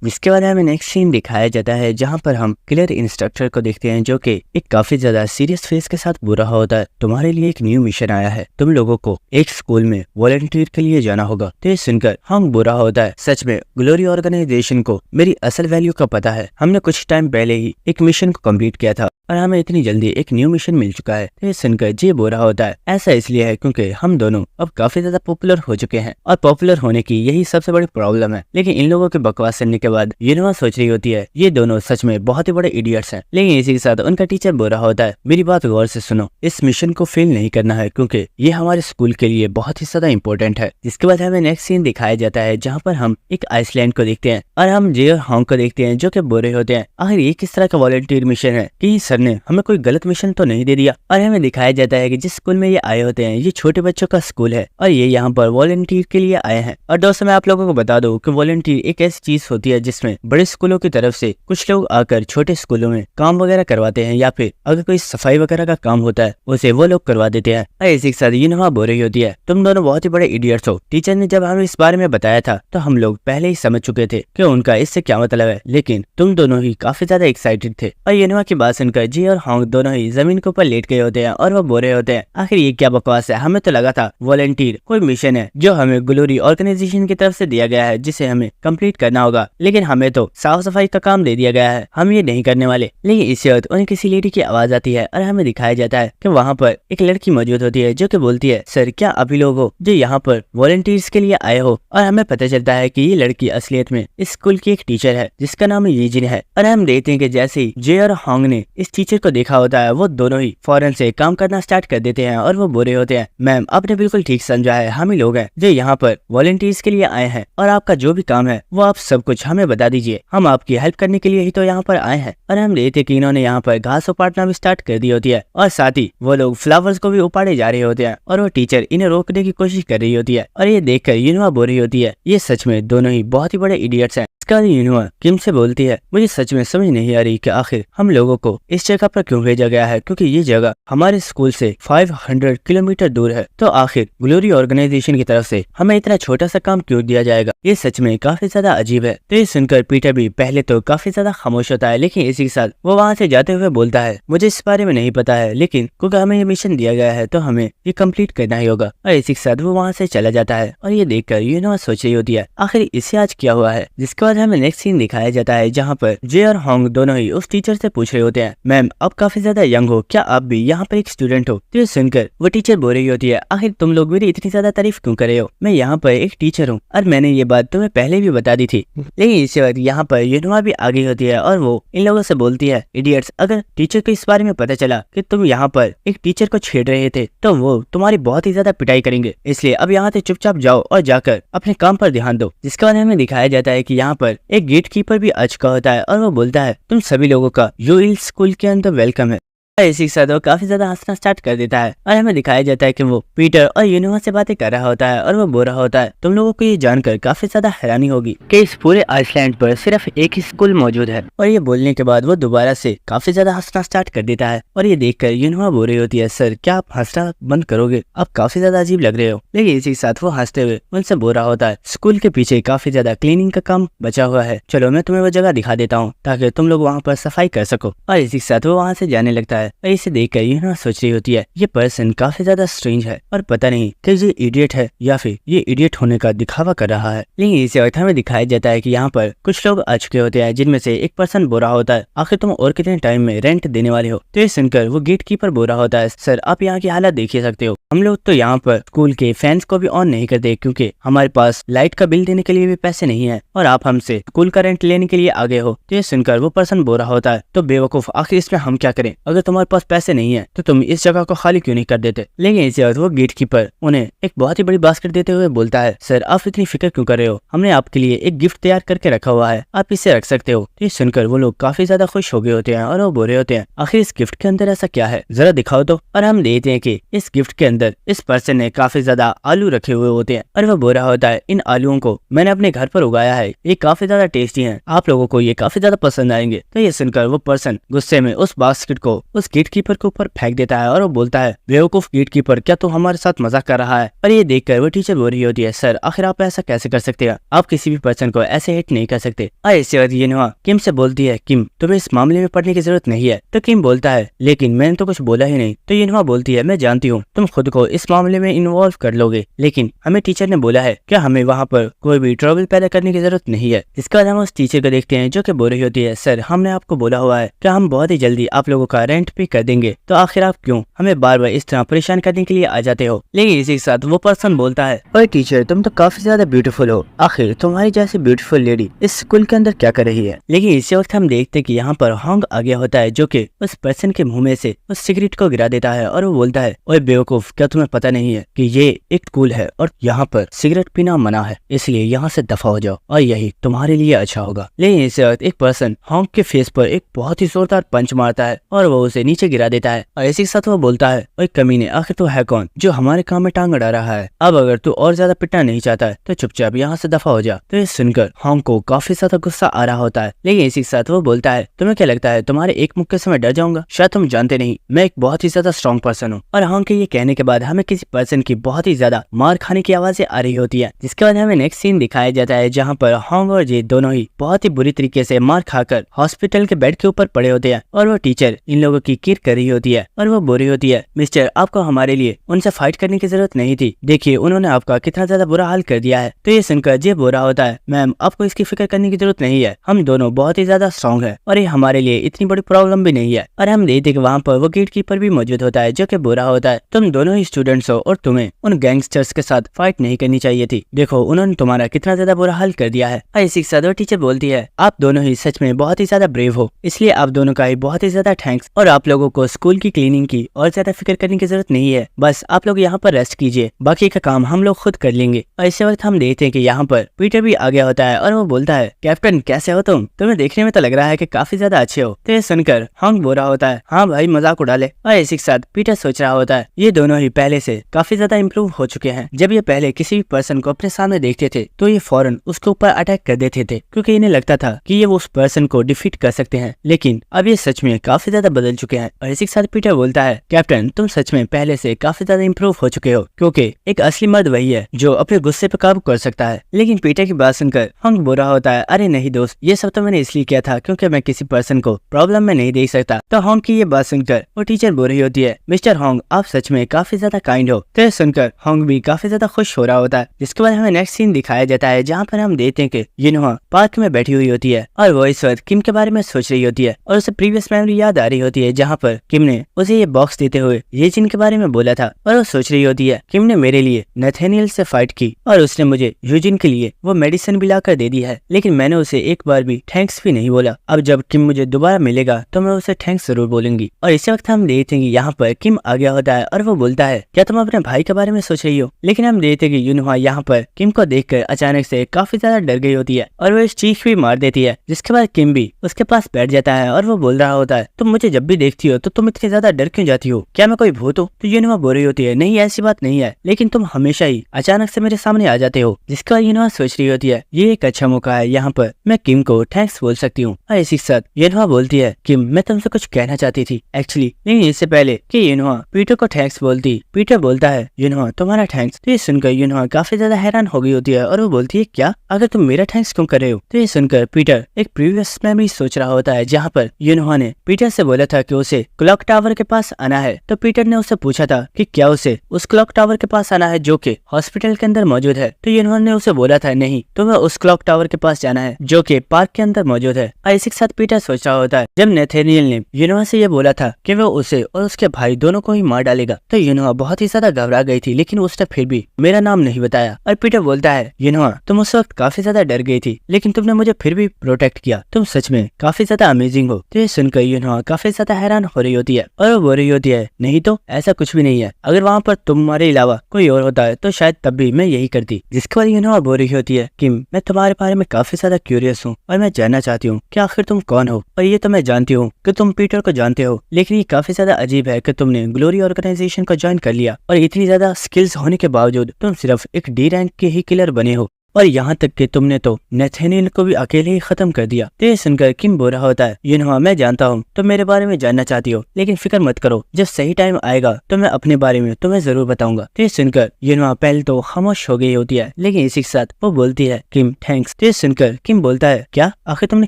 जिसके बाद हमें नेक्स्ट सीन दिखाया जाता है जहां पर हम किलर इंस्ट्रक्टर को देखते हैं जो कि एक काफी ज्यादा सीरियस फेस के साथ बुरा होता है। तुम्हारे लिए एक न्यू मिशन आया है, तुम लोगों को एक स्कूल में वॉलंटियर के लिए जाना होगा। तो ये सुनकर हम बुरा होता है, सच में ग्लोरी ऑर्गेनाइजेशन को मेरी असल वैल्यू का पता है। हमने कुछ टाइम पहले ही एक मिशन को कम्प्लीट किया था और हमें इतनी जल्दी एक न्यू मिशन मिल चुका है। तो ये सुनकर जी बुरा होता है। ऐसा इसलिए है क्योंकि हम दोनों अब काफी ज्यादा पॉपुलर हो चुके हैं और पॉपुलर होने की यही सबसे बड़ी प्रॉब्लम है। लेकिन इन लोगों के बकवास सुनने के बाद यूनिवा सोच रही होती है, ये दोनों सच में बहुत ही बड़े इडियट्स हैं। लेकिन इसी के साथ उनका टीचर बुरा होता है, मेरी बात गौर से सुनो, इस मिशन को फेल नहीं करना है क्योंकि ये हमारे स्कूल के लिए बहुत ही ज्यादा इंपॉर्टेंट है। जिसके बाद हमें नेक्स्ट सीन दिखाया जाता है जहाँ पर हम एक आइसलैंड को देखते हैं और हम जे और हॉन्ग को देखते हैं जो कि बुरे होते हैं। आखिर ये किस तरह का वॉलंटियर मिशन है कि सर ने हमें कोई गलत मिशन तो नहीं दे दिया? और हमें दिखाया जाता है कि जिस स्कूल में ये आए होते हैं ये छोटे बच्चों का स्कूल है और ये यहाँ पर वॉलंटियर के लिए आए हैं। और दोस्तों मैं आप लोगों को बता दूं कि वॉलंटियर एक ऐसी चीज होती है जिसमें बड़े स्कूलों की तरफ से कुछ लोग आकर छोटे स्कूलों में काम वगैरह करवाते हैं या फिर अगर कोई सफाई वगैरह का काम होता है उसे वो लोग करवा देते हैं। और इसी के साथ यूनिवा बोल रही होती है, तुम दोनों बहुत ही बड़े इडियट्स हो। टीचर ने जब हमें इस बारे में बताया था तो हम लोग पहले ही समझ चुके थे कि उनका इससे क्या मतलब है, लेकिन तुम दोनों ही काफी ज्यादा एक्साइटेड थे। और यूनिवा की बात सुनकर जी और हॉन्ग दोनों ही जमीन के ऊपर लेट गए होते हैं और वो बोल रहे होते हैं, आखिर ये क्या बकवास है, हमें तो लगा था वॉलंटियर कोई मिशन है जो हमें ग्लोरी ऑर्गेनाइजेशन की तरफ से दिया गया है जिसे हमें कंप्लीट करना होगा, लेकिन हमें तो साफ सफाई का काम दे दिया गया है, हम ये नहीं करने वाले। लेकिन इसी वक्त उन्हें किसी लेडी की आवाज आती है और हमें दिखाया जाता है कि वहाँ पर एक लड़की मौजूद होती है जो कि बोलती है, सर क्या अभी लोग हो जो यहाँ पर वॉलंटियर्स के लिए आए हो? और हमें पता चलता है कि ये लड़की असलियत में इस स्कूल की एक टीचर है जिसका नाम येजिन है। और हम देखते हैं कि जैसे ही जे और हॉन्ग ने इस टीचर को देखा होता है वो दोनों ही फौरन से काम करना स्टार्ट कर देते हैं और वो बोले होते हैं, मैम आपने बिल्कुल ठीक समझा है, हम ही लोग हैं जो यहाँ पर वॉलंटियर्स के लिए आए हैं और आपका जो भी काम है वो आप सब कुछ हमें बता दीजिए, हम आपकी हेल्प करने के लिए ही तो यहाँ पर आए हैं। और हम देखते कि इन्होंने यहाँ पर घास उपाड़ना भी स्टार्ट कर दी होती है और साथ ही वो लोग फ्लावर्स को भी उपाड़े जा रहे होते हैं और वो टीचर इन्हें रोकने की कोशिश कर रही होती है। और ये देखकर यूनिवा बोल रही होती है, ये सच में दोनों ही बहुत ही बड़े इडियट्स हैं। इसका यूनिवा किम से बोलती है, मुझे सच में समझ नहीं आ रही कि आखिर हम लोगों को इस जगह पर क्यों भेजा गया है, क्योंकि ये जगह हमारे स्कूल से 500 किलोमीटर दूर है। तो आखिर ग्लोरी ऑर्गेनाइजेशन की तरफ से हमें इतना छोटा सा काम क्यों दिया जाएगा? ये सच में काफी ज्यादा अजीब है। तो ये सुनकर पीटर भी पहले तो काफी ज्यादा खामोश होता है, लेकिन इसी के साथ वो वहाँ से जाते हुए बोलता है, मुझे इस बारे में नहीं पता है, लेकिन क्योंकि हमें ये मिशन दिया गया है तो हमें ये कंप्लीट करना ही होगा। और इसी के साथ वो वहाँ से चला जाता है और ये देखकर यूनिवा सोच रही होती है, आखिर इसे आज क्या हुआ है। जिसके बाद हमें नेक्स्ट सीन दिखाया जाता है जहाँ पर जे और हॉन्ग दोनों ही उस टीचर से पूछ रहे होते हैं, मैम आप काफी ज्यादा यंग हो, क्या आप भी यहाँ पर एक स्टूडेंट हो? तो ये सुनकर वो टीचर बोल रही होती है, आखिर तुम लोग मेरी इतनी ज्यादा तारीफ क्यों कर रहे हो, मैं यहाँ पर एक टीचर हूँ और मैंने ये बात तुम्हें पहले भी बता दी थी। लेकिन इसी वक्त यहाँ पर यूनिवा भी आ गई होती है और वो इन लोगों से बोलती है, इडियट्स अगर टीचर को इस बारे में पता चला कि तुम यहाँ पर एक टीचर को छेड़ रहे थे तो वो तुम्हारी बहुत ही ज्यादा पिटाई करेंगे, इसलिए अब यहाँ से चुपचाप जाओ और जाकर अपने काम पर ध्यान दो। जिसके बाद हमें दिखाया जाता है कि यहाँ पर एक गेट कीपर भी आ चुका होता है और वो बोलता है, तुम सभी लोगों का यूएल स्कूल के अंदर वेलकम है। इसी के साथ वो काफी ज्यादा हंसना स्टार्ट कर देता है और हमें दिखाया जाता है कि वो पीटर और यूनिवा से बातें कर रहा होता है और वो बोल रहा होता है, तुम लोगों को ये जानकर काफी ज्यादा हैरानी होगी कि इस पूरे आइसलैंड पर सिर्फ एक ही स्कूल मौजूद है। और ये बोलने के बाद वो दोबारा से काफी ज्यादा हंसना स्टार्ट कर देता है और ये देखकर यूनिवा बोल रही होती है, सर क्या आप हंसना बंद करोगे, आप काफी ज्यादा अजीब लग रहे हो। लेकिन इसी के साथ वो हंसते हुए उनसे बोल रहा होता है, स्कूल के पीछे काफी ज्यादा क्लीनिंग का काम बचा हुआ है, चलो मैं तुम्हें वो जगह दिखा देता हूँ ताकि तुम लोग वहाँ पर सफाई कर सको। और इसी के साथ वो वहाँ से जाने लगता है और इसे देखकर यूनवा सोच रही होती है ये पर्सन काफी ज्यादा स्ट्रेंज है और पता नहीं कि ये इडियट है या फिर ये इडियट होने का दिखावा कर रहा है। लेकिन इसी वक्त हमें दिखाया जाता है कि यहाँ पर कुछ लोग आ चुके होते हैं जिनमें से एक पर्सन बोल रहा होता है आखिर तुम और कितने टाइम में रेंट देने वाले हो। तो ये सुनकर वो गेट कीपर बोल रहा होता है सर आप यहाँ की हालत देख ही सकते हो, हम लोग तो यहाँ पर स्कूल के फैंस को भी ऑन नहीं करते क्योंकि हमारे पास लाइट का बिल देने के लिए भी पैसे नहीं है और आप हमसे स्कूल का रेंट लेने के लिए आगे हो। तो ये सुनकर वो पर्सन बोल रहा होता है तो बेवकूफ आखिर इसमें हम क्या करें, अगर तुम्हारे पास पैसे नहीं है तो तुम इस जगह को खाली क्यों नहीं कर देते। लेकिन इसी वक्त वो गेट कीपर उन्हें एक बहुत ही बड़ी बास्केट देते हुए बोलता है सर आप इतनी फिक्र क्यों कर रहे हो, हमने आपके लिए एक गिफ्ट तैयार करके रखा हुआ है, आप इसे रख सकते हो। तो ये सुनकर वो लोग काफी ज्यादा खुश हो गए होते हैं और वो बोल रहे होते हैं आखिर इस गिफ्ट के अंदर ऐसा क्या है, जरा दिखाओ तो। और हम देखते हैं कि इस गिफ्ट के अंदर इस पर्सन ने काफी ज्यादा आलू रखे हुए होते हैं और वो बोल रहा होता है इन आलूओं को मैंने अपने घर पर उगाया है, ये काफी ज्यादा टेस्टी हैं, आप लोगों को ये काफी ज्यादा पसंद आएंगे। तो ये सुनकर वो पर्सन गुस्से में उस बास्केट को उस गेट कीपर के ऊपर फेंक देता है और वो बोलता है बेवकूफ गेट कीपर क्या तू हमारे साथ मजाक कर रहा है। और ये देखकर वो टीचर बोल रही होती है सर आखिर आप ऐसा कैसे कर सकते हैं, आप किसी भी पर्सन को ऐसे हिट नहीं कर सकते। और इसके बाद यूनवा किम से बोलती है किम तुम्हें इस मामले में पढ़ने की जरूरत नहीं है। तो किम बोलता है लेकिन मैंने तो कुछ बोला ही नहीं। तो यूनवा बोलती है मैं जानती हूँ तुम खुद को इस मामले में इन्वॉल्व कर लोगे, लेकिन हमें टीचर ने बोला है क्या हमें वहाँ पर कोई भी ट्रबल पैदा करने की जरूरत नहीं है। इसके बाद हम उस टीचर को देखते हैं जो कि बोल रही होती है सर हमने आपको बोला हुआ है कि हम बहुत ही जल्दी आप लोगों का रेंट पे कर देंगे, तो आखिर आप क्यों हमें बार बार इस तरह परेशान करने के लिए आ जाते हो। लेकिन इसी के साथ वो पर्सन बोलता है ओए टीचर तुम तो काफी ज्यादा ब्यूटीफुल हो, आखिर तुम्हारी जैसी ब्यूटीफुल लेडी इस स्कूल के अंदर क्या कर रही है। लेकिन इसी वक्त हम देखते हैं कि यहाँ पर होंग आ गया होता है जो कि उस पर्सन के मुंह में से उस सिगरेट को गिरा देता है और वो बोलता है ओए बेवकूफ क्या तुम्हें पता नहीं है कि ये एक स्कूल है और यहाँ पर सिगरेट पीना मना है, इसलिए यहाँ से दफा हो जाओ और यही तुम्हारे लिए अच्छा होगा। लेकिन इसी वक्त एक पर्सन होंग के फेस पर एक बहुत ही जोरदार पंच मारता है और वो उसे नीचे गिरा देता है और इसी के साथ वो बोलता है ओए कमीने आखिर तू है कौन जो हमारे काम में टांग अड़ा रहा है, अब अगर तू और ज्यादा पिटना नहीं चाहता है तो चुपचाप यहाँ से दफा हो जा। तो ये सुनकर होंग को काफी ज्यादा गुस्सा आ रहा होता है। लेकिन इसी के साथ वो बोलता है तुम्हें क्या लगता है तुम्हारे एक मुक्के से मैं डर जाऊंगा, शायद तुम जानते नहीं मैं एक बहुत ही ज्यादा स्ट्रॉन्ग पर्सन हूँ। और होंग के ये कहने के बाद हमें किसी पर्सन की बहुत ही ज्यादा मार खाने की आवाजें आ रही होती है, जिसके बाद हमें नेक्स्ट सीन दिखाया जाता है जहाँ पर होंग और जे दोनों ही बहुत ही बुरी तरीके से मार खाकर हॉस्पिटल के बेड के ऊपर पड़े होते हैं और वो टीचर इन लोगों की केयर कर रही होती है और वो बोल रही होती है मिस्टर आपको हमारे लिए उनसे फाइट करने की जरूरत नहीं थी, देखिए उन्होंने आपका कितना ज्यादा बुरा हाल कर दिया है। तो ये सुनकर जे बोल रहा होता है मैम आपको इसकी फिक्र करने की जरूरत नहीं है, हम दोनों बहुत ही ज्यादा स्ट्रॉन्ग है और ये हमारे लिए इतनी बड़ी प्रॉब्लम भी नहीं है। और हम देखते कि वहाँ पर वो गेट कीपर भी मौजूद होता है जो कि बोल रहा होता है तुम दोनों ही स्टूडेंट्स हो और तुम्हें उन गैंगस्टर्स के साथ फाइट नहीं करनी चाहिए थी, देखो उन्होंने तुम्हारा कितना ज्यादा बुरा हाल कर दिया है। और इसी के साथ वो टीचर बोलती है आप दोनों ही सच में बहुत ही ज्यादा ब्रेव हो, इसलिए आप दोनों का ही बहुत ही ज्यादा थैंक्स और आप लोगों को स्कूल की क्लीनिंग की और ज्यादा फिक्र करने की जरूरत नहीं है, बस आप लोग यहाँ पर रेस्ट कीजिए, बाकी का काम हम लोग खुद कर लेंगे। और इसी वक्त हम देखते हैं कि यहाँ पर पीटर भी आ गया होता है और वो बोलता है कैप्टन कैसे हो तुम, तुम्हें देखने में तो लग रहा है कि काफी ज्यादा अच्छे हो। तो ये सुनकर होंग बोल रहा होता है हाँ भाई मजाक उड़ा ले। और इसी के साथ पीटर सोच रहा होता है ये दोनों ही पहले से काफी ज्यादा इम्प्रूव हो चुके हैं, जब ये पहले किसी भी पर्सन को अपने सामने देखते थे तो ये फौरन उसके ऊपर अटैक कर देते थे क्योंकि इन्हें लगता था कि ये उस पर्सन को डिफीट कर सकते हैं, लेकिन अब ये सच में काफी ज्यादा बदल चुके हैं। और इसी के साथ पीटर बोलता है कैप्टन तुम सच में पहले से काफी ज्यादा इम्प्रूव हो चुके हो, क्योंकि एक असली मर्द वही है जो अपने गुस्से पे काबू कर सकता है। लेकिन पीटर की बात सुनकर होंग बोल रहा होता है अरे नहीं दोस्त ये सब तो मैंने इसलिए किया था क्योंकि मैं किसी पर्सन को प्रॉब्लम में नहीं देख सकता। तो होंग की ये बात सुनकर वो टीचर बोल रही होती है मिस्टर होंग आप सच में काफी ज्यादा काइंड हो। तो सुनकर होंग भी काफी ज्यादा खुश हो रहा होता है, जिसके बाद हमें नेक्स्ट सीन दिखाया जाता है जहाँ पर हम देखते हैं कि यूनवा पार्क में बैठी हुई होती है और वो इस वक्त किम के बारे में सोच रही होती है और उसे प्रीवियस मेमोरी याद आ रही होती है जहाँ पर किम ने उसे ये बॉक्स देते हुए ये जिन के बारे में बोला था और वो सोच रही होती है किम ने मेरे लिए नथेनियल से फाइट की और उसने मुझे यूजिन के लिए वो मेडिसिन भी लाकर दे दी है, लेकिन मैंने उसे एक बार भी थैंक्स भी नहीं बोला। अब जब किम मुझे दोबारा मिलेगा तो मैं उसे थैंक्स जरूर बोलूंगी। और इसी वक्त हम देखते हैं कि यहाँ पर किम आ गया होता है और वो बोलता है क्या तुम अपने भाई के बारे में सोच रही हो। लेकिन हम देखते हैं कि यूनवा यहाँ पर किम को देखकर अचानक से काफी ज्यादा डर गई होती है और वो इस चीख भी मार देती है, जिसके बाद किम भी उसके पास बैठ जाता है और वो बोल रहा होता है तुम मुझे जब भी देखती हो तो तुम इतनी ज्यादा डर क्यों जाती हो, क्या मैं कोई भूत हूँ। तो यूनवा बोल रही होती है नहीं ऐसी बात नहीं है, लेकिन तुम हमेशा ही अचानक से मेरे सामने आ जाते हो। जिसके बाद यूनवा सोच रही होती है ये एक अच्छा मौका है, यहाँ पर मैं किम को थैंक्स बोल सकती हूँ। और इसी के साथ यूनवा बोलती है किम मैं तुमसे कुछ कहना चाहती थी एक्चुअली, लेकिन इससे पहले कि यूनवा पीटर को थैंक्स बोलती पीटर बोलता है यूनवा तुम्हारा थैंक्स। तो ये सुनकर यूनवा काफी ज्यादा हैरान हो गई होती है और वो बोलती है क्या अगर तुम मेरा थैंक्स क्यों कर रहे हो। तो ये सुनकर पीटर एक प्रीवियस मेमोरी सोच रहा होता है जहाँ पर यूनवा ने पीटर से बोला था कि उसे क्लॉक टावर के पास आना है। तो पीटर ने उससे पूछा था कि क्या उसे उस क्लॉक टावर के पास आना है जो कि हॉस्पिटल के अंदर मौजूद है। तो यूनोवा ने उसे बोला था नहीं, तुम्हें उस क्लॉक टावर के पास जाना है जो कि पार्क के अंदर मौजूद है। और इसी के साथ पीटर सोच रहा होता है जब नेथेनियल ने यूनोवा से ये बोला था कि वो उसे और उसके भाई दोनों को ही मार डालेगा। तो यूनोवा बहुत ही ज्यादा घबरा गई थी, लेकिन उसने फिर भी मेरा नाम नहीं बताया। और पीटर बोलता है यूनोवा तुम उस वक्त काफी ज्यादा डर गई थी, लेकिन तुमने मुझे फिर भी प्रोटेक्ट किया, तुम सच में काफी ज्यादा अमेजिंग हो। तो ये सुनकर यूनोवा काफी ज्यादा हैरान हो रही होती है और वो बोल रही होती है नहीं तो ऐसा कुछ भी नहीं है, अगर वहाँ पर तुम्हारे अलावा कोई और होता है तो शायद तब भी मैं यही करती। जिसके बाद यूनोवा बोल रही होती है कि मैं तुम्हारे बारे में काफी ज्यादा क्यूरियस हूँ और मैं जानना चाहती हूँ कि आखिर तुम कौन हो। और ये तो मैं जानती हूँ कि तुम पीटर को जानते हो, लेकिन ये काफी ज्यादा अजीब है कि तुमने ग्लोरी ऑर्गेनाइजेशन को ज्वाइन कर लिया और इतनी ज्यादा स्किल्स होने के बावजूद तुम सिर्फ एक डी रैंक के ही किलर बने हो, और यहाँ तक कि तुमने तो नेथेनियल को भी अकेले ही खत्म कर दिया। तो ये सुनकर किम बोल रहा होता है यूनोवा मैं जानता हूँ तुम मेरे बारे में जानना चाहती हो, लेकिन फिक्र मत करो, जब सही टाइम आएगा तो मैं अपने बारे में तुम्हें जरूर बताऊंगा। तो ये सुनकर यूनोवा पहले तो खामोश हो गई होती है, लेकिन इसी के साथ वो बोलती है किम थैंक्स। तो ये सुनकर किम बोलता है क्या, आखिर तुमने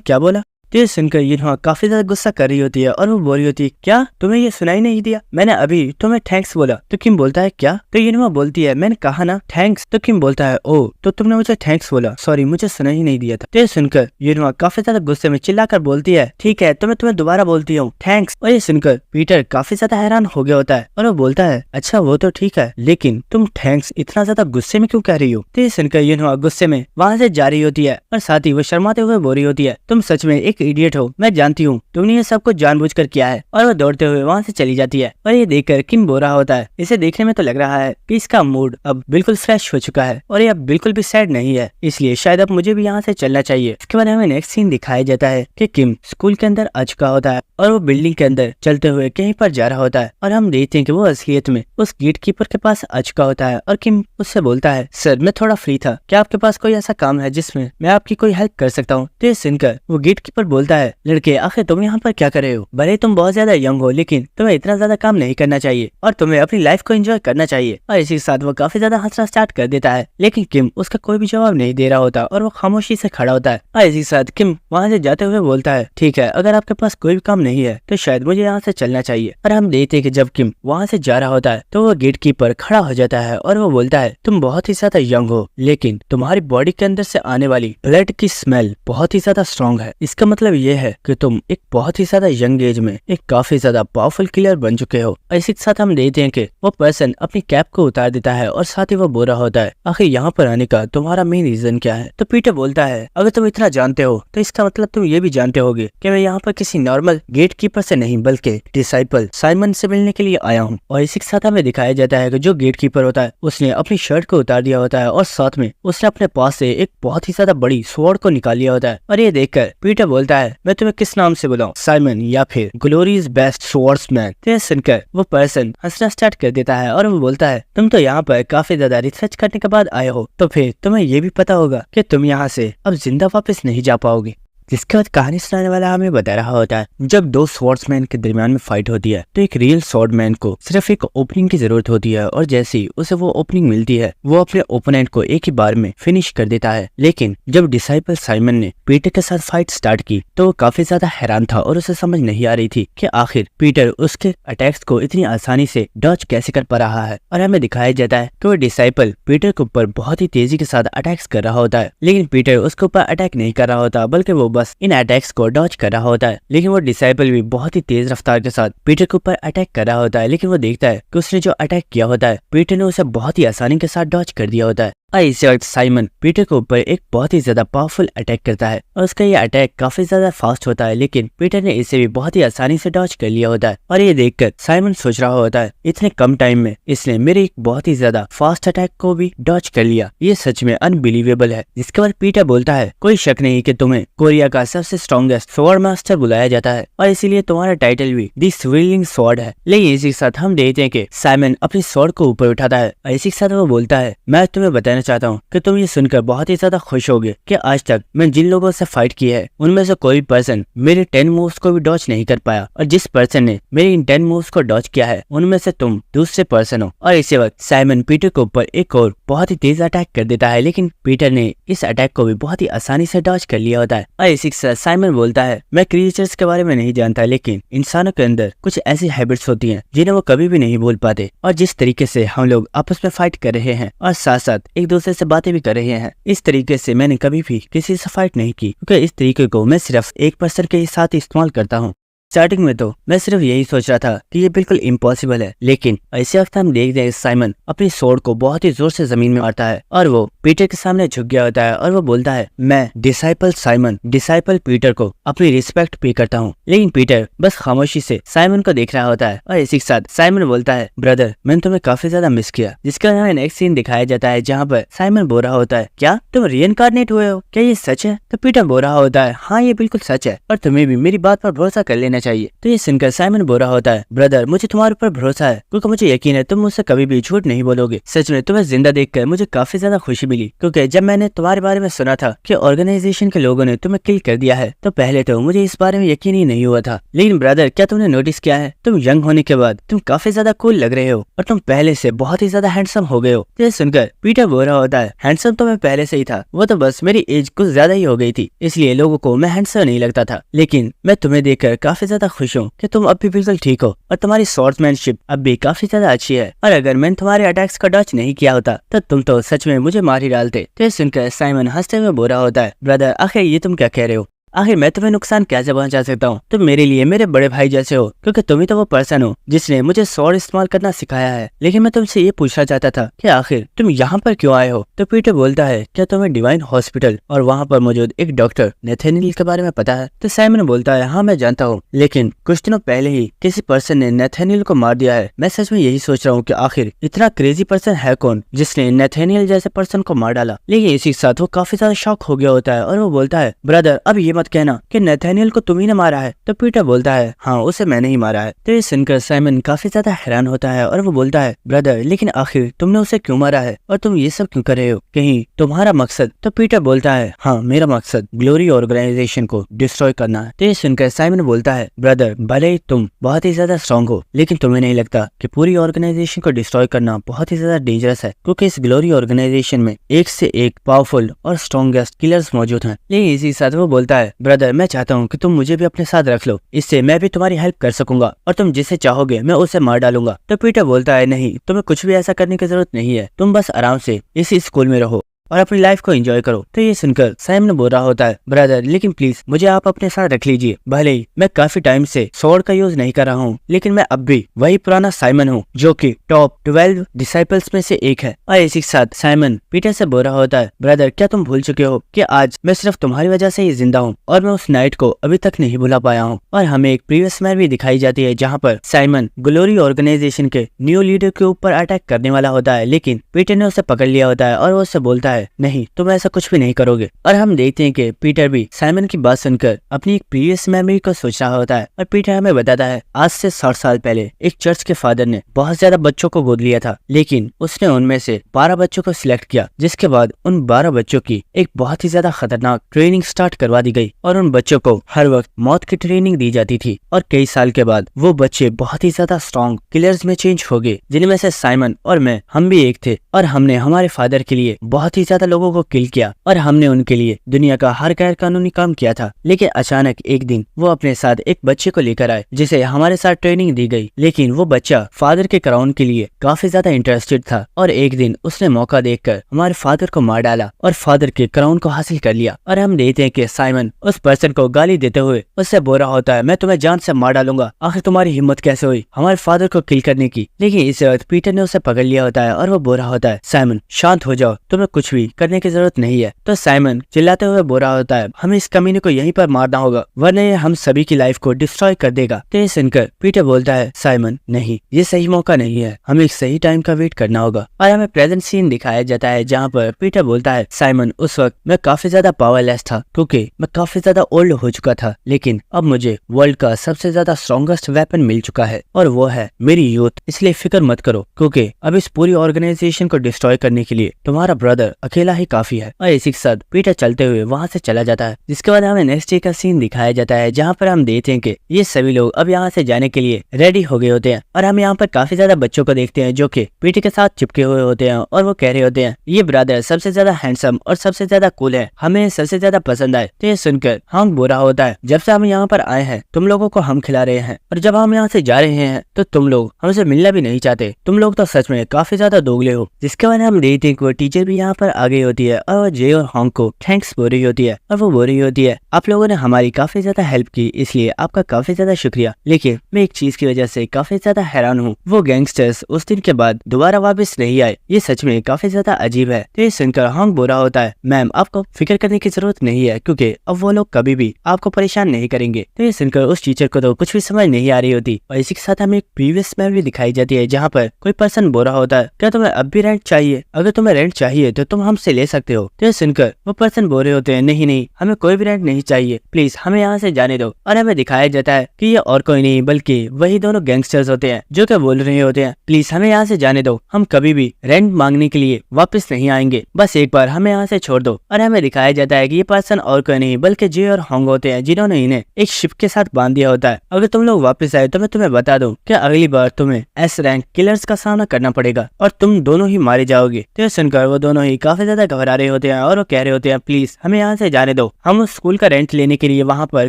क्या बोला। तो ये सुनकर यूनोवा काफी ज्यादा गुस्सा कर रही होती है और वो बोल रही होती है क्या तुम्हें ये सुनाई नहीं दिया, मैंने अभी तुम्हें थैंक्स बोला। तो किम बोलता है क्या। तो यूनोवा बोलती है मैंने कहा ना थैंक्स। तो किम बोलता है ओ तो तुमने मुझे थैंक्स बोला, सॉरी मुझे सुना ही नहीं दिया था। तो ये सुनकर यूनोवा काफी ज्यादा गुस्से में चिल्लाकर बोलती है ठीक है तो मैं तुम्हें दोबारा बोलती हूँ थैंक्स। और ये सुनकर पीटर काफी ज्यादा हैरान हो गया होता है और वो बोलता है अच्छा वो तो ठीक है, लेकिन तुम थैंक्स इतना ज्यादा गुस्से में क्यों कह रही हो। तो ये सुनकर यूनोवा गुस्से में वहाँ से जा रही होती है और साथ ही वो शर्माते हुए बोल रही होती है तुम सच में एक इडियट हो, मैं जानती हूँ तुमने ये सब कुछ जानबूझकर किया है। और वो दौड़ते हुए वहाँ से चली जाती है और ये देखकर किम बोल रहा होता है इसे देखने में तो लग रहा है कि इसका मूड अब बिल्कुल फ्रेश हो चुका है और ये अब बिल्कुल भी सैड नहीं है, इसलिए शायद अब मुझे भी यहाँ से चलना चाहिए। इसके बाद हमें नेक्स्ट सीन दिखाया जाता है कि किम स्कूल के अंदर आ चुका होता है और वो बिल्डिंग के अंदर चलते हुए कहीं पर जा रहा होता है और हम देखते हैं कि वो असलियत में उस गेट कीपर के पास आ चुका होता है और किम उससे बोलता है सर मैं थोड़ा फ्री था, क्या आपके पास कोई ऐसा काम है जिसमें मैं आपकी कोई हेल्प कर सकता हूँ। तो ये सुनकर वो गेट कीपर बोलता है लड़के आखिर तुम यहाँ पर क्या कर रहे हो, भले तुम बहुत ज्यादा यंग हो लेकिन तुम्हें इतना ज्यादा काम नहीं करना चाहिए और तुम्हें अपनी लाइफ को एंजॉय करना चाहिए। और इसी के साथ वो काफी ज्यादा हंसना स्टार्ट कर देता है, लेकिन किम उसका कोई भी जवाब नहीं दे रहा होता और वो खामोशी से खड़ा होता है। और इसी के साथ किम वहाँ से जाते हुए बोलता है ठीक है अगर आपके पास कोई भी काम नहीं है तो शायद मुझे यहाँ से चलना चाहिए। और हम देखते हैं कि जब किम वहाँ से जा रहा होता है तो वो गेट कीपर खड़ा हो जाता है और वो बोलता है तुम बहुत ही ज्यादा यंग हो, लेकिन तुम्हारी बॉडी के अंदर से आने वाली ब्लड की स्मेल बहुत ही ज्यादा स्ट्रॉन्ग है, इसका मतलब ये है कि तुम एक बहुत ही ज्यादा यंग एज में एक काफी ज्यादा पावरफुल किलर बन चुके हो। और इसी के साथ हम देखते हैं कि वो पर्सन अपनी कैप को उतार देता है और साथ ही वो बोल रहा होता है आखिर यहाँ पर आने का तुम्हारा मेन रीजन क्या है। तो पीटर बोलता है अगर तुम इतना जानते हो तो इसका मतलब तुम ये भी जानते होगे कि मैं यहाँ पर किसी नॉर्मल गेट कीपर से नहीं बल्कि डिसाइपल साइमन से मिलने के लिए आया हूँ। और इसी के साथ हमें दिखाया जाता है कि जो गेट कीपर होता है उसने अपनी शर्ट को उतार दिया होता है और साथ में उसने अपने पास से एक बहुत ही ज्यादा बड़ी स्वॉर्ड को निकाल लिया होता है। और ये देखकर पीटर बोलता है मैं तुम्हें किस नाम से बुलाऊं, साइमन या फिर ग्लोरीज बेस्ट स्वॉर्ड्समैन। तो सुनकर वो पर्सन हंसना स्टार्ट कर देता है और वो बोलता है तुम तो यहाँ पर काफी ज्यादा रिसर्च करने के बाद आए हो, तो फिर तुम्हें ये भी पता होगा कि तुम यहाँ से अब जिंदा वापस नहीं जा पाओगे। जिसके बाद कहानी सुनाने वाला हमें बता रहा होता है जब दो स्वॉर्ड्समैन के दरमियान में फाइट होती है तो एक रियल स्वॉर्डमैन को सिर्फ एक ओपनिंग की जरूरत होती है और जैसे ही उसे वो ओपनिंग मिलती है वो अपने ओपोनेंट को एक ही बार में फिनिश कर देता है। लेकिन जब डिसाइपल साइमन ने पीटर के साथ फाइट स्टार्ट की तो वो काफी ज्यादा हैरान था और उसे समझ नहीं आ रही थी कि आखिर पीटर उसके अटैक्स को इतनी आसानी से डॉज कैसे कर पा रहा है। और हमें दिखाया जाता है कि वो डिसाइपल पीटर के ऊपर बहुत ही तेजी के साथ अटैक्स कर रहा होता है, लेकिन पीटर उसके ऊपर अटैक नहीं कर रहा होता बल्कि वो बस इन अटैक्स को डॉज कर रहा होता है। लेकिन वो डिसाइपल भी बहुत ही तेज रफ्तार के साथ पीटर के ऊपर अटैक कर रहा होता है, लेकिन वो देखता है कि उसने जो अटैक किया होता है पीटर ने उसे बहुत ही आसानी के साथ डॉज कर दिया होता है। और इसी वक्त साइमन पीटर के ऊपर एक बहुत ही ज्यादा पावरफुल अटैक करता है और उसका ये अटैक काफी ज्यादा फास्ट होता है, लेकिन पीटर ने इसे भी बहुत ही आसानी से डॉज कर लिया होता है। और ये देखकर साइमन सोच रहा होता है इतने कम टाइम में इसने मेरे एक बहुत ही ज्यादा फास्ट अटैक को भी डॉज कर लिया, ये सच में अनबिलीवेबल है। जिसके बाद पीटर बोलता है कोई शक नहीं कि तुम्हें कोरिया का सबसे स्ट्रॉन्गेस्ट स्वॉर्ड मास्टर बुलाया जाता है और इसीलिए तुम्हारा टाइटल भी दी स्विलिंग स्वॉर्ड है। लेकिन इसी के साथ हम देखते हैं कि साइमन अपनी स्वॉर्ड को ऊपर उठाता है और इसी के साथ वो बोलता है मैं तुम्हें बताना चाहता हूँ कि तुम ये सुनकर बहुत ही ज्यादा खुश होगे कि आज तक मैं जिन लोगों से फाइट की है उनमें से कोई पर्सन मेरे 10 मूव्स को भी डॉज नहीं कर पाया, और जिस पर्सन ने मेरे इन 10 मूव्स को डॉज किया है उनमें से तुम दूसरे पर्सन हो। और इसी वक्त साइमन पीटर के ऊपर एक और बहुत ही तेज अटैक कर देता है, लेकिन पीटर ने इस अटैक को भी बहुत ही आसानी से डॉज कर लिया होता है। और इसी के साथ साइमन बोलता है, मैं क्रिएचर्स के बारे में नहीं जानता, लेकिन इंसानों के अंदर कुछ ऐसी हैबिट्स होती हैं जिन्हें वो कभी भी नहीं भूल पाते, और जिस तरीके से हम लोग आपस में फाइट कर रहे हैं और साथ साथ एक दूसरे से बातें भी कर रहे हैं, इस तरीके से मैंने कभी भी किसी से फाइट नहीं की, क्योंकि इस तरीके को मैं सिर्फ एक पर्सन के साथ इस्तेमाल करता हूँ। स्टार्टिंग में तो मैं सिर्फ यही सोच रहा था कि ये बिल्कुल इम्पॉसिबल है, लेकिन ऐसे वक्त हम देखते हैं साइमन अपनी सोर्ड को बहुत ही जोर से जमीन में मारता है और वो पीटर के सामने झुक गया होता है और वो बोलता है, मैं डिसाइपल साइमन, डिसाइपल पीटर को अपनी रिस्पेक्ट पे करता हूँ। लेकिन पीटर बस खामोशी से साइमन को देख रहा होता है और इसी के साथ साइमन बोलता है, ब्रदर मैंने तुम्हें काफी ज्यादा मिस किया। जिसका हमें नेक्स्ट सीन दिखाया जाता है जहाँ पर साइमन बोल रहा होता है, क्या तुम रीइंकार्नेट हुए हो, क्या ये सच है? तो पीटर बोल रहा होता है, हाँ ये बिल्कुल सच है और तुम्हें भी मेरी बात पर भरोसा कर लेना चाहिए। तो ये सुनकर साइमन बोल रहा होता है, ब्रदर मुझे तुम्हारे ऊपर भरोसा है, क्योंकि मुझे यकीन है तुम मुझसे कभी भी झूठ नहीं बोलोगे। सच में तुम्हें जिंदा देखकर मुझे काफी ज्यादा खुशी मिली, क्योंकि जब मैंने तुम्हारे बारे में सुना था कि ऑर्गेनाइजेशन के लोगों ने तुम्हें किल कर दिया है, तो पहले तो मुझे इस बारे में यकीन ही नहीं हुआ था। लेकिन ब्रदर क्या तुमने नोटिस किया है, तुम यंग होने के बाद तुम काफी ज्यादा कूल लग रहे हो और तुम पहले से बहुत ही ज्यादा हैंडसम हो गए हो। तो सुनकर पीटर बोल रहा होता है, हैंडसम तो मैं पहले से ही था, वो तो बस मेरी एज कुछ ज्यादा ही हो गई थी, इसलिए लोगों को मैं हैंडसम नहीं लगता था। लेकिन मैं तुम्हें देखकर काफी ज्यादा खुश हूँ कि तुम अब भी बिल्कुल ठीक हो और तुम्हारी स्वॉर्ड्समैनशिप अब भी काफी ज्यादा अच्छी है। और अगर मैंने तुम्हारे अटैक्स का डॉज नहीं किया होता तो तुम तो सच में मुझे मार ही डालते। तो सुनकर साइमन हंसते हुए बोल रहा होता है, ब्रदर आखिर ये तुम क्या कह रहे हो? आखिर मैं तुम्हें नुकसान कैसे पहुंचा सकता हूँ? तुम मेरे लिए मेरे बड़े भाई जैसे हो, क्योंकि तुम ही तो वो पर्सन हो जिसने मुझे स्वॉर्ड इस्तेमाल करना सिखाया है। लेकिन मैं तुमसे ये पूछना चाहता था कि आखिर तुम यहाँ पर क्यों आए हो? तो पीटर बोलता है, क्या तुम्हें डिवाइन हॉस्पिटल और वहाँ पर मौजूद एक डॉक्टर नेथेनियल के बारे में पता है? तो साइमन बोलता है, हाँ मैं जानता हूँ, लेकिन कुछ दिनों पहले ही किसी पर्सन ने नेथेनियल को मार दिया है। मैं सच में यही सोच रहा हूँ कि आखिर इतना क्रेजी पर्सन है कौन जिसने नेथेनियल जैसे पर्सन को मार डाला। लेकिन इसी के साथ वो काफी ज्यादा शॉक हो गया होता है और वो बोलता है, ब्रदर अब ये मत कहना कि नेथेनियल को तुम ही ने मारा है। तो पीटर बोलता है, हाँ उसे मैंने ही मारा है। तो ये सुनकर साइमन काफी ज्यादा हैरान होता है और वो बोलता है, ब्रदर लेकिन आखिर तुमने उसे क्यों मारा है और तुम ये सब क्यों कर रहे हो, कहीं तुम्हारा मकसद? तो पीटर बोलता है, हाँ मेरा मकसद ग्लोरी ऑर्गेनाइजेशन को डिस्ट्रॉय करना है। तो ये सुनकर साइमन बोलता है, ब्रदर भले ही तुम बहुत ही ज्यादा स्ट्रॉन्ग हो, लेकिन तुम्हें नहीं लगता कि पूरी ऑर्गेनाइजेशन को डिस्ट्रॉय करना बहुत ही ज्यादा डेंजरस है, क्योंकि इस ग्लोरी ऑर्गेनाइजेशन में एक से एक पावरफुल और स्ट्रॉन्गेस्ट किलर्स मौजूद हैं। लेकिन इसी साथ वो बोलता है, ब्रदर मैं चाहता हूँ कि तुम मुझे भी अपने साथ रख लो, इससे मैं भी तुम्हारी हेल्प कर सकूंगा और तुम जिसे चाहोगे मैं उसे मार डालूंगा। तो पीटर बोलता है, नहीं तुम्हें कुछ भी ऐसा करने की जरूरत नहीं है, तुम बस आराम से इसी स्कूल में रहो और अपनी लाइफ को एंजॉय करो। तो ये सुनकर साइमन बोल रहा होता है, ब्रदर लेकिन प्लीज मुझे आप अपने साथ रख लीजिए। भले ही मैं काफी टाइम से स्वॉर्ड का यूज नहीं कर रहा हूँ, लेकिन मैं अब भी वही पुराना साइमन हूँ जो कि टॉप 12 डिसाइपल्स में से एक है। और इसी के साथ साइमन पीटर से बोल रहा होता है, ब्रदर क्या तुम भूल चुके हो कि आज मैं सिर्फ तुम्हारी वजह से ही जिंदा हूँ और मैं उस नाइट को अभी तक नहीं भुला पाया हूँ। और हमें एक प्रीवियस मैच भी दिखाई जाती है जहाँ पर साइमन ग्लोरी ऑर्गेनाइजेशन के न्यू लीडर के ऊपर अटैक करने वाला होता है, लेकिन पीटर ने उसे पकड़ लिया होता है और वो उससे बोलता है, नहीं तुम ऐसा कुछ भी नहीं करोगे। और हम देखते हैं कि पीटर भी साइमन की बात सुनकर अपनी एक प्रीवियस मेमोरी को सोच रहा होता है और पीटर हमें बताता है, आज से 60 साल पहले एक चर्च के फादर ने बहुत ज्यादा बच्चों को गोद लिया था, लेकिन उसने उनमें से 12 बच्चों को सिलेक्ट किया, जिसके बाद उन 12 बच्चों की एक बहुत ही ज्यादा खतरनाक ट्रेनिंग स्टार्ट करवा दी गई और उन बच्चों को हर वक्त मौत की ट्रेनिंग दी जाती थी। और कई साल के बाद वो बच्चे बहुत ही ज्यादा स्ट्रॉन्ग किलर्स में चेंज हो गए, जिनमें से साइमन और मैं हम भी एक थे। और हमने हमारे फादर के लिए बहुत ही ज्यादा लोगों को किल किया और हमने उनके लिए दुनिया का हर गैर कानूनी काम किया था। लेकिन अचानक एक दिन वो अपने साथ एक बच्चे को लेकर आए जिसे हमारे साथ ट्रेनिंग दी गई, लेकिन वो बच्चा फादर के क्राउन के लिए काफी ज्यादा इंटरेस्टेड था और एक दिन उसने मौका देखकर हमारे फादर को मार डाला और फादर के क्राउन को हासिल कर लिया। और हम देखते हैं कि साइमन उस पर्सन को गाली देते हुए उससे बोल रहा होता है, मैं तुम्हें जान से मार डालूंगा, आखिर तुम्हारी हिम्मत कैसे हुई हमारे फादर को किल करने की। लेकिन इस वक्त पीटर ने उसे पकड़ लिया होता है और वो बोल रहा होता है, साइमन शांत हो जाओ, तुम्हें कुछ कुछ भी करने की जरूरत नहीं है। तो साइमन चिल्लाते हुए बोल रहा होता है, हमें इस कमीने को यहीं पर मारना होगा वरना ये हम सभी की लाइफ को डिस्ट्रॉय कर देगा। तो ये सुनकर पीटर बोलता है, साइमन नहीं, ये सही मौका नहीं है, हमें एक सही टाइम का वेट करना होगा। और हमें प्रेजेंट सीन दिखाया जाता है जहाँ पर पीटर बोलता है, साइमन उस वक्त मैं काफी ज्यादा पावरलेस था क्योंकि मैं काफी ज्यादा ओल्ड हो चुका था, लेकिन अब मुझे वर्ल्ड का सबसे ज्यादा स्ट्रॉन्गेस्ट वेपन मिल चुका है और वो है मेरी यूथ। इसलिए फिक्र मत करो क्योंकि अब इस पूरी ऑर्गेनाइजेशन को डिस्ट्रॉय करने के लिए तुम्हारा ब्रदर अकेला ही काफी है। और इसी के साथ पीटर चलते हुए वहाँ से चला जाता है। जिसके बाद हमें नेक्स्ट डे का सीन दिखाया जाता है जहाँ पर हम देखते हैं कि ये सभी लोग अब यहाँ से जाने के लिए रेडी हो गए होते हैं और हम यहाँ पर काफी ज्यादा बच्चों को देखते हैं जो कि पीटर के साथ चिपके हुए होते हैं और वो कह रहे होते हैं, ये ब्रदर सबसे ज्यादा हैंडसम और सबसे ज्यादा कूल है, हमें सबसे ज्यादा पसंद आए। तो ये सुनकर हांग बोल रहा होता है, जब से हम यहाँ पर आए हैं तुम लोगों को हम खिला रहे हैं और जब हम यहाँ से जा रहे हैं तो तुम लोग हमसे मिलना भी नहीं चाहते, तुम लोग तो सच में काफी ज्यादा दोगले हो। जिसके बाद हम देखते हैं कि वो टीचर भी यहाँ पर आ गई होती है और वो जे और हांग को थैंक्स बोल रही होती है और वो बोल रही होती है, आप लोगों ने हमारी काफी ज्यादा हेल्प की इसलिए आपका काफी ज्यादा शुक्रिया, लेकिन मैं एक चीज की वजह से काफी ज्यादा हैरान हूँ, वो गैंगस्टर्स उस दिन के बाद दोबारा वापस नहीं आए, ये सच में काफी ज्यादा अजीब है। तो ये सुनकर हांग बोल रहा होता है, मैम आपको फिक्र करने की जरूरत नहीं है क्योंकि अब वो लोग कभी भी आपको परेशान नहीं करेंगे। तो ये सुनकर उस टीचर को तो कुछ भी समझ नहीं आ रही होती और इसी के साथ हमें एक प्रीवियस मैप भी दिखाई जाती है जहाँ पर कोई पर्सन बोल रहा होता है, क्या तुम्हें अब भी रेंट चाहिए? अगर तुम्हें रेंट चाहिए तो तुम हमसे ले सकते हो। तो ये सुनकर वो पर्सन बोल रहे होते हैं, नहीं नहीं, हमें कोई भी रेंट नहीं चाहिए, प्लीज हमें यहाँ से जाने दो। और हमें दिखाया जाता है कि ये और कोई नहीं बल्कि वही दोनों गैंगस्टर्स होते हैं जो कि बोल रहे होते हैं, प्लीज हमें यहाँ से जाने दो, हम कभी भी रेंट मांगने के लिए वापस नहीं आएंगे, बस एक बार हमें यहाँ से छोड़ दो। और हमें दिखाया जाता है कि ये पर्सन और कोई नहीं बल्कि जे और हांग होते हैं जिन्होंने इन्हें एक शिप के साथ बांध दिया होता है। अगर तुम लोग वापस आए तो मैं तुम्हें बता दूं कि अगली बार तुम्हें एस रैंक किलर्स का सामना करना पड़ेगा और तुम दोनों ही मारे जाओगे। तो सुनकर वो दोनों ही काफी ज्यादा घबरा रहे होते हैं और वो कह रहे होते हैं, प्लीज हमें यहाँ से जाने दो, हम उस स्कूल का रेंट लेने के लिए वहाँ पर